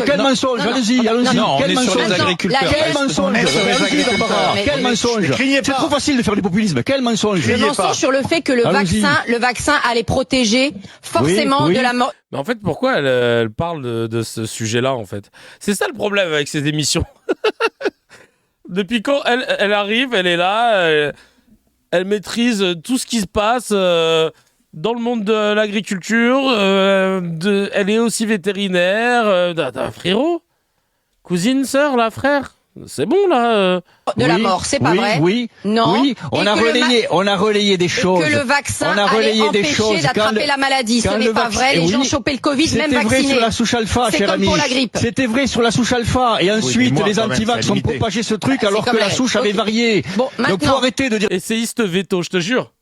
Quel mensonge? Allez-y. Non, on est sur les agriculteurs. Quel mensonge? Quel mensonge? C'est trop facile de faire du populisme. Quel mensonge? Le mensonge sur le fait que le vaccin allait protéger forcément de la mort. Mais en fait, pourquoi elle parle de ce sujet-là, en fait? C'est ça le problème avec ces émissions. Depuis quand elle arrive, elle est là, elle maîtrise tout ce qui se passe dans le monde de l'agriculture, elle est aussi vétérinaire, frérot, cousine, sœur, là, frère. C'est bon, là. De la mort, c'est pas vrai. Oui. Non. Oui. On a relayé des choses. Et que le vaccin allait empêcher d'attraper la maladie. Ce n'est pas vrai. Les gens chopaient le Covid, même vaccinés. C'était vrai sur la souche alpha, cher ami. C'est comme pour la grippe. C'était vrai sur la souche alpha. Et ensuite, les antivax ont propagé ce truc alors que la souche avait varié. Bon, donc, faut arrêter de dire. Essayiste veto, je te jure.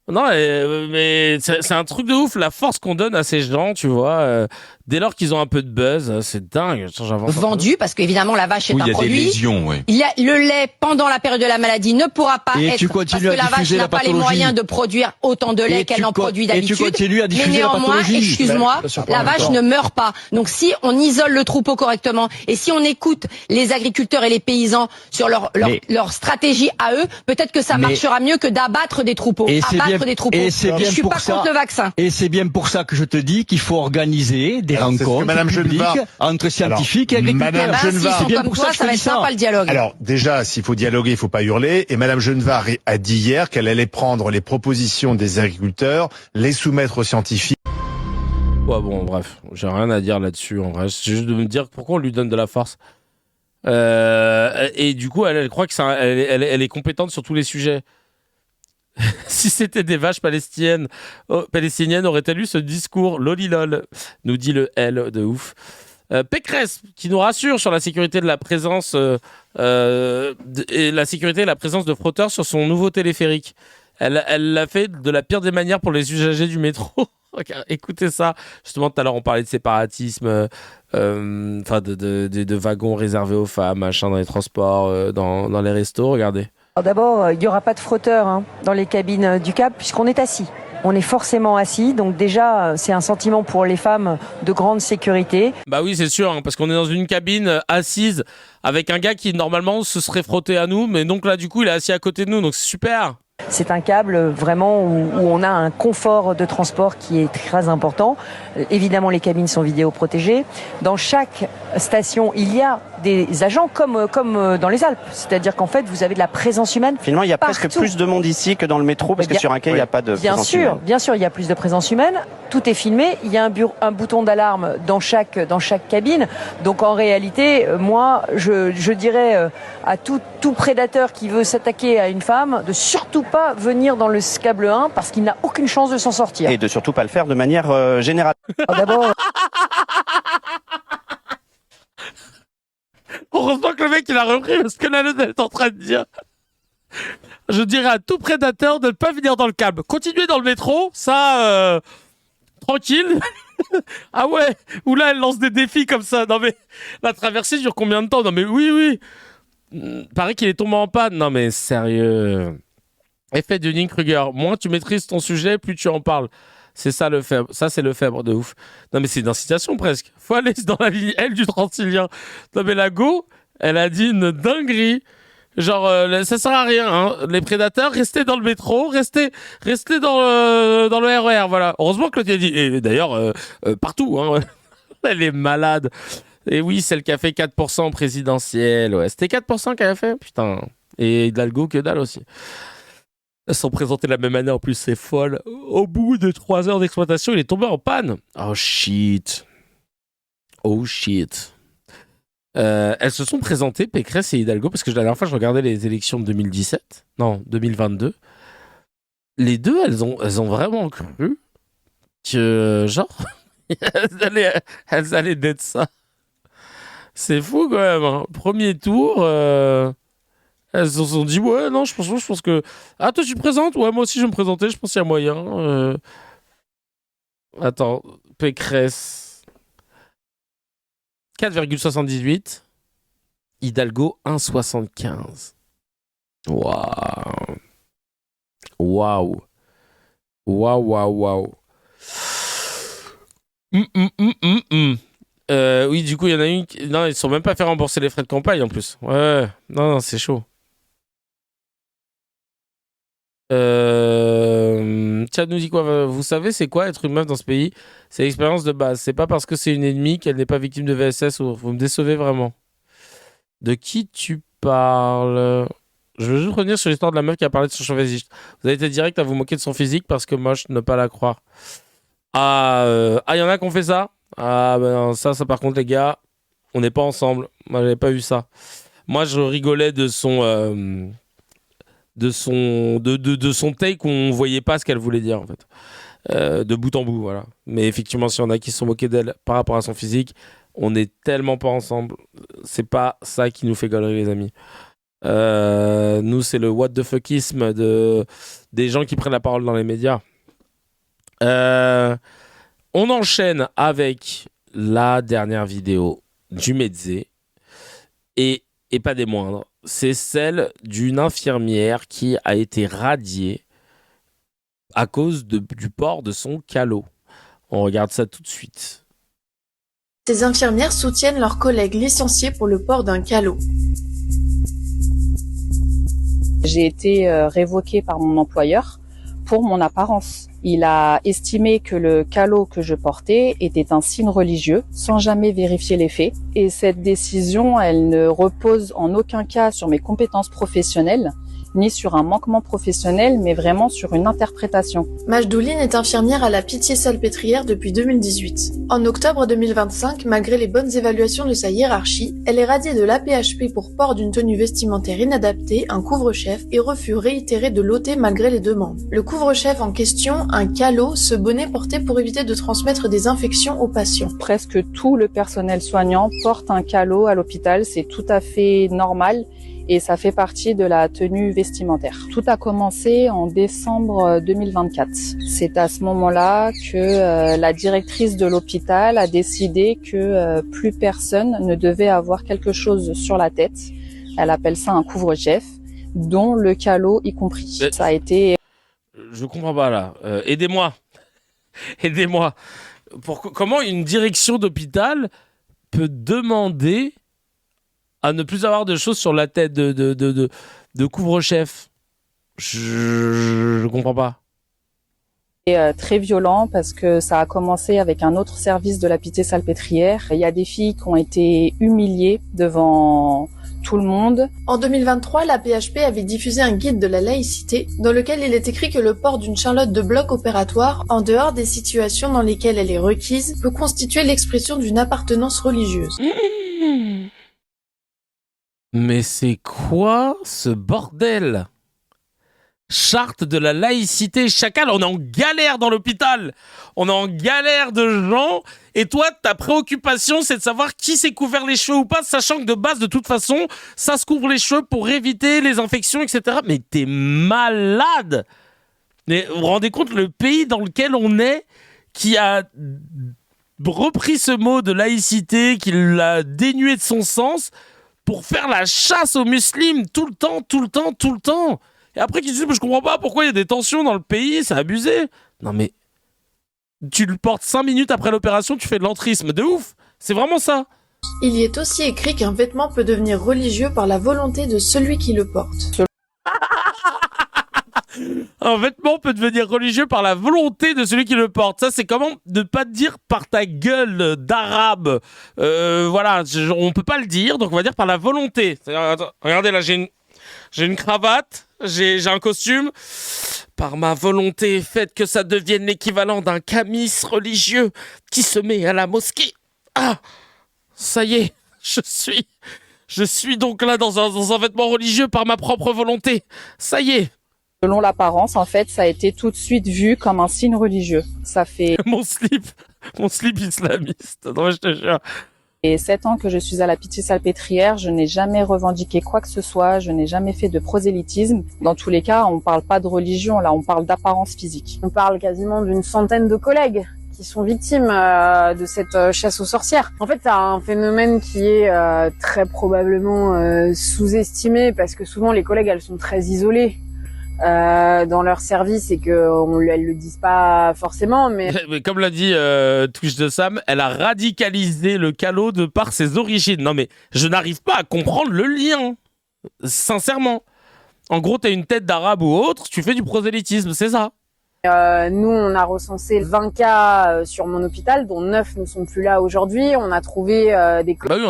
Non, mais c'est un truc de ouf, la force qu'on donne à ces gens, tu vois, dès lors qu'ils ont un peu de buzz, c'est dingue. Vendu, parce qu'évidemment la vache est un produit. Il y a des lésions, oui. Il y a le lait pendant la période de la maladie ne pourra pas être, parce que la vache n'a pas les moyens de produire autant de lait qu'elle en produit d'habitude. Et tu continues à diffuser mais néanmoins, la pathologie. Excuse-moi, la vache ne meurt pas. Donc si on isole le troupeau correctement, et si on écoute les agriculteurs et les paysans sur leur stratégie à eux, peut-être que ça marchera mieux que d'abattre des troupeaux. Et je suis pas contre le vaccin. Et c'est bien pour ça que je te dis qu'il faut organiser des rencontres publiques entre scientifiques et agriculteurs. C'est bien pour ça va être sympa le dialogue. Alors déjà, s'il faut dialoguer, il faut pas hurler. Et Madame Genevard a dit hier qu'elle allait prendre les propositions des agriculteurs, les soumettre aux scientifiques. Ouais, bon, bref, j'ai rien à dire là-dessus. En vrai, c'est juste de me dire pourquoi on lui donne de la force. Et du coup, elle croit que elle est compétente sur tous les sujets. Si c'était des vaches palestiniennes, aurait-elle eu ce discours lolilol, nous dit le L de ouf. Pécresse, qui nous rassure sur la sécurité de la présence et la sécurité et la présence de frotteurs sur son nouveau téléphérique. Elle l'a fait de la pire des manières pour les usagers du métro. Écoutez ça. Justement, tout à l'heure, on parlait de séparatisme, de wagons réservés aux femmes, machin, dans les transports, dans les restos. Regardez. Alors d'abord, il n'y aura pas de frotteur dans les cabines du CAB puisqu'on est assis. on est forcément assis. Donc déjà, c'est un sentiment pour les femmes de grande sécurité. Bah oui, c'est sûr, hein, parce qu'on est dans une cabine assise avec un gars qui normalement se serait frotté à nous, mais donc là du coup il est assis à côté de nous, donc c'est super. C'est un câble vraiment où on a un confort de transport qui est très important. Évidemment, les cabines sont vidéoprotégées. Dans chaque station, il y a des agents comme dans les Alpes. C'est-à-dire qu'en fait, vous avez de la présence humaine. Finalement, il y a partout. presque plus de monde ici que dans le métro, parce que sur un quai, il n'y a pas de présence humaine. Bien sûr, il y a plus de présence humaine. Tout est filmé. Il y a un bouton d'alarme dans chaque cabine. Donc en réalité, moi, je dirais à tout prédateur qui veut s'attaquer à une femme de surtout pas venir dans le câble 1 parce qu'il n'a aucune chance de s'en sortir. Et de surtout pas le faire de manière générale. D'abord. Heureusement que le mec il a repris parce que la note elle est en train de dire. Je dirais à tout prédateur de ne pas venir dans le câble. Continuez dans le métro, ça tranquille. Ah ouais, ou là elle lance des défis comme ça. Non mais la traversée dure combien de temps? Non mais oui. Paraît qu'il est tombé en panne. Non mais sérieux. Effet de Dunning-Kruger. Moins tu maîtrises ton sujet, plus tu en parles. C'est ça le faible. Ça, c'est le faible de ouf. Non, mais c'est une incitation presque. Faut aller dans la ligne L du Transilien. Non, mais la Go, elle a dit une dinguerie. Genre, ça sert à rien. Hein. Les prédateurs, restez dans le métro, restez dans le RER. Voilà. Heureusement que l'autre a dit. Et d'ailleurs, partout. Hein. Elle est malade. Et oui, celle qui a fait 4% présidentielle. Ouais, c'était 4% qu'elle a fait. Putain. Et Hidalgo, que dalle aussi. Elles sont présentées la même année, en plus, c'est folle. Au bout de 3 heures d'exploitation, il est tombé en panne. Oh shit. Elles se sont présentées, Pécresse et Hidalgo, parce que la dernière fois, je regardais les élections de 2017. Non, 2022. Les deux, elles ont vraiment cru que, genre, elles allaient d'être ça. C'est fou, quand même. Hein. Premier tour... Elles se sont dit, ouais, non, je pense que... Ah, toi, tu te présentes? Ouais, moi aussi, je vais me présenter, je pense qu'il y a moyen. Attends, Pécresse... 4,78. Hidalgo, 1,75. Waouh. Oui, du coup, il y en a une... Non, ils ne sont même pas fait rembourser les frais de campagne, en plus. Ouais, non, c'est chaud. Chad nous dit quoi? Vous savez c'est quoi être une meuf dans ce pays? C'est l'expérience de base. C'est pas parce que c'est une ennemie qu'elle n'est pas victime de VSS ou... Vous me décevez vraiment. De qui tu parles? Je veux juste revenir sur l'histoire de la meuf qui a parlé de son chauvinisme. Vous avez été direct à vous moquer de son physique parce que moche, ne pas la croire. Il y en a qui ont fait ça? Ah ben non, ça par contre les gars, on n'est pas ensemble. Moi j'avais pas vu ça. Moi je rigolais de son take, on voyait pas ce qu'elle voulait dire en fait. De bout en bout, voilà. Mais effectivement, s'il y en a qui se sont moqués d'elle par rapport à son physique, on n'est tellement pas ensemble. C'est pas ça qui nous fait galerie, les amis. Nous, c'est le what the fuckisme des gens qui prennent la parole dans les médias. On enchaîne avec la dernière vidéo du Mezzé et pas des moindres. C'est celle d'une infirmière qui a été radiée à cause du port de son calot. On regarde ça tout de suite. Ces infirmières soutiennent leurs collègues licenciés pour le port d'un calot. J'ai été révoquée par mon employeur pour mon apparence. Il a estimé que le calot que je portais était un signe religieux, sans jamais vérifier les faits. Et cette décision, elle ne repose en aucun cas sur mes compétences professionnelles, ni sur un manquement professionnel, mais vraiment sur une interprétation. Majdouline est infirmière à la Pitié-Salpêtrière depuis 2018. En octobre 2025, malgré les bonnes évaluations de sa hiérarchie, elle est radiée de l'AP-HP pour port d'une tenue vestimentaire inadaptée, un couvre-chef, et refus réitéré de l'ôter malgré les demandes. Le couvre-chef en question, un calot, ce bonnet porté pour éviter de transmettre des infections aux patients. Presque tout le personnel soignant porte un calot à l'hôpital, c'est tout à fait normal. Et ça fait partie de la tenue vestimentaire. Tout a commencé en décembre 2024. C'est à ce moment-là que la directrice de l'hôpital a décidé que plus personne ne devait avoir quelque chose sur la tête. Elle appelle ça un couvre-chef, dont le calot y compris. Ça a été... je comprends pas là. Aidez-moi. Aidez-moi. Comment une direction d'hôpital peut demander à ne plus avoir de choses sur la tête de couvre-chef? Je comprends pas. C'est très violent parce que ça a commencé avec un autre service de la Pitié-Salpêtrière. Il y a des filles qui ont été humiliées devant tout le monde. En 2023, la PHP avait diffusé un guide de la laïcité dans lequel il est écrit que le port d'une charlotte de bloc opératoire, en dehors des situations dans lesquelles elle est requise, peut constituer l'expression d'une appartenance religieuse. Mais c'est quoi ce bordel? Charte de la laïcité, chacal, on est en galère dans l'hôpital. On est en galère de gens. Et toi, ta préoccupation, c'est de savoir qui s'est couvert les cheveux ou pas, sachant que de base, de toute façon, ça se couvre les cheveux pour éviter les infections, etc. Mais t'es malade. Mais vous vous rendez compte, le pays dans lequel on est, qui a repris ce mot de laïcité, qui l'a dénué de son sens, pour faire la chasse aux musulmans tout le temps. Et après, qu'ils disent, je comprends pas pourquoi il y a des tensions dans le pays, c'est abusé. Non mais, tu le portes 5 minutes après l'opération, tu fais de l'entrisme, de ouf. C'est vraiment ça. Il y est aussi écrit qu'un vêtement peut devenir religieux par la volonté de celui qui le porte. Un vêtement peut devenir religieux par la volonté de celui qui le porte. Ça, c'est comment ne pas te dire par ta gueule d'arabe. Voilà, on peut pas le dire, donc on va dire par la volonté. Regardez là, j'ai une cravate, j'ai un costume. Par ma volonté, faites que ça devienne l'équivalent d'un camis religieux qui se met à la mosquée. Ah, ça y est, je suis donc là dans un vêtement religieux par ma propre volonté. Ça y est. Selon l'apparence, en fait, ça a été tout de suite vu comme un signe religieux. Ça fait... mon slip islamiste. Non, je te jure. Et 7 ans que je suis à la Pitié-Salpêtrière, je n'ai jamais revendiqué quoi que ce soit, je n'ai jamais fait de prosélytisme. Dans tous les cas, on parle pas de religion, là, on parle d'apparence physique. On parle quasiment d'une centaine de collègues qui sont victimes de cette chasse aux sorcières. En fait, c'est un phénomène qui est très probablement sous-estimé parce que souvent les collègues, elles sont très isolées dans leur service et qu'elles le disent pas forcément, mais comme l'a dit Twitch de Sam, elle a radicalisé le calot de par ses origines. Non mais je n'arrive pas à comprendre le lien, sincèrement. En gros, t'as une tête d'arabe ou autre, tu fais du prosélytisme, c'est ça. Nous, on a recensé 20 cas sur mon hôpital, dont 9 ne sont plus là aujourd'hui. On a trouvé des... Bah oui,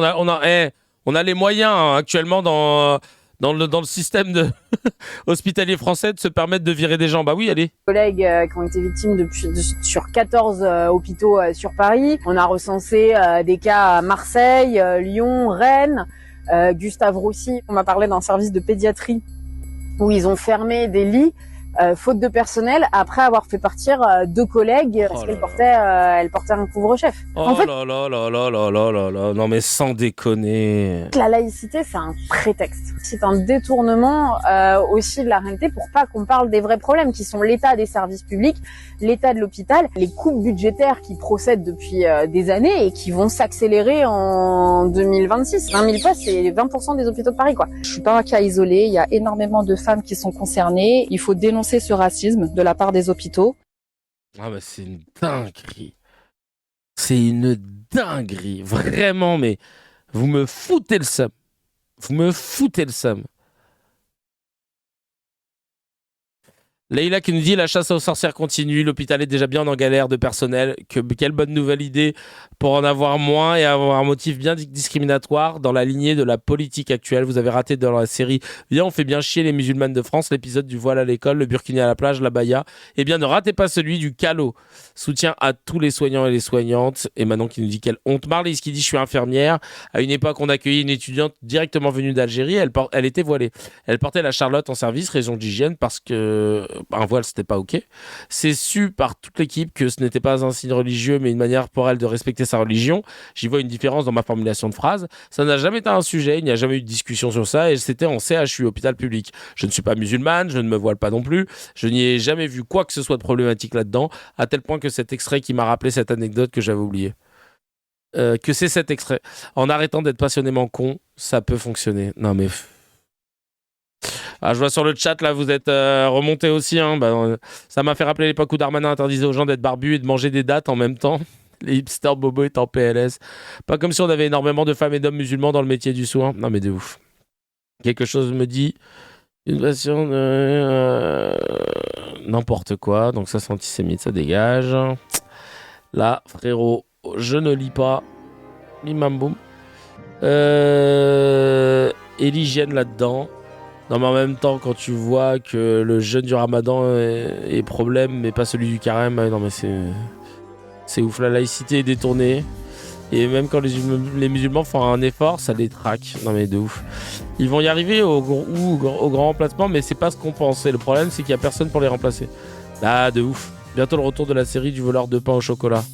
on a les moyens hein, actuellement dans le système de hospitalier français de se permettre de virer des gens. Bah oui, allez. Collègues qui ont été victimes sur 14 hôpitaux sur Paris. On a recensé des cas à Marseille, Lyon, Rennes, Gustave Roussy. On m'a parlé d'un service de pédiatrie où ils ont fermé des lits faute de personnel après avoir fait partir 2 collègues parce qu'elles portaient un couvre-chef. En fait, non mais sans déconner. La laïcité, c'est un prétexte. C'est un détournement aussi de la réalité pour pas qu'on parle des vrais problèmes qui sont l'état des services publics, l'état de l'hôpital, les coupes budgétaires qui procèdent depuis des années et qui vont s'accélérer en 2026. 1 000 postes, c'est 20% des hôpitaux de Paris, quoi. Je suis pas un cas isolé, il y a énormément de femmes qui sont concernées. Il faut dénoncer ce racisme de la part des hôpitaux. Ah bah c'est une dinguerie. C'est une dinguerie. Vraiment, mais vous me foutez le seum. Vous me foutez le seum. Leïla qui nous dit la chasse aux sorcières continue, l'hôpital est déjà bien en galère de personnel, quelle bonne nouvelle idée pour en avoir moins et avoir un motif bien discriminatoire dans la lignée de la politique actuelle. Vous avez raté dans la série Viens on fait bien chier les musulmanes de France, l'épisode du voile à l'école, le burkini à la plage, la baya. Eh bien ne ratez pas celui du calot. Soutien à tous les soignants et les soignantes. Et Manon qui nous dit quelle honte. Marlise qui dit je suis infirmière. À une époque on accueillait une étudiante directement venue d'Algérie, elle était voilée. Elle portait la charlotte en service, raison d'hygiène parce que un voile c'était pas ok. C'est su par toute l'équipe que ce n'était pas un signe religieux mais une manière pour elle de respecter sa religion. J'y vois une différence dans ma formulation de phrase. Ça n'a jamais été un sujet, il n'y a jamais eu de discussion sur ça et c'était en CHU, hôpital public. Je ne suis pas musulmane, je ne me voile pas non plus. Je n'y ai jamais vu quoi que ce soit de problématique là-dedans, à tel point que cet extrait qui m'a rappelé cette anecdote que j'avais oubliée. Que c'est cet extrait. En arrêtant d'être passionnément con, ça peut fonctionner. Non mais... Ah, je vois sur le chat, là, vous êtes remontés aussi. Hein. Ça m'a fait rappeler l'époque où Darmanin interdisait aux gens d'être barbus et de manger des dattes en même temps. Les hipsters bobos étaient en PLS. Pas comme si on avait énormément de femmes et d'hommes musulmans dans le métier du soin. Non, mais de ouf. Quelque chose me dit... Une passion de... n'importe quoi. Donc ça, c'est antisémite, ça dégage. Là, frérot, je ne lis pas. Bim boum. Et l'hygiène là-dedans. Non, mais en même temps, quand tu vois que le jeûne du Ramadan est problème, mais pas celui du carême, non, mais c'est ouf. La laïcité est détournée. Et même quand les musulmans font un effort, ça les traque. Non, mais de ouf. Ils vont y arriver au grand remplacement, mais c'est pas ce qu'on pensait. Le problème, c'est qu'il y a personne pour les remplacer. Ah, de ouf. Bientôt le retour de la série du voleur de pain au chocolat.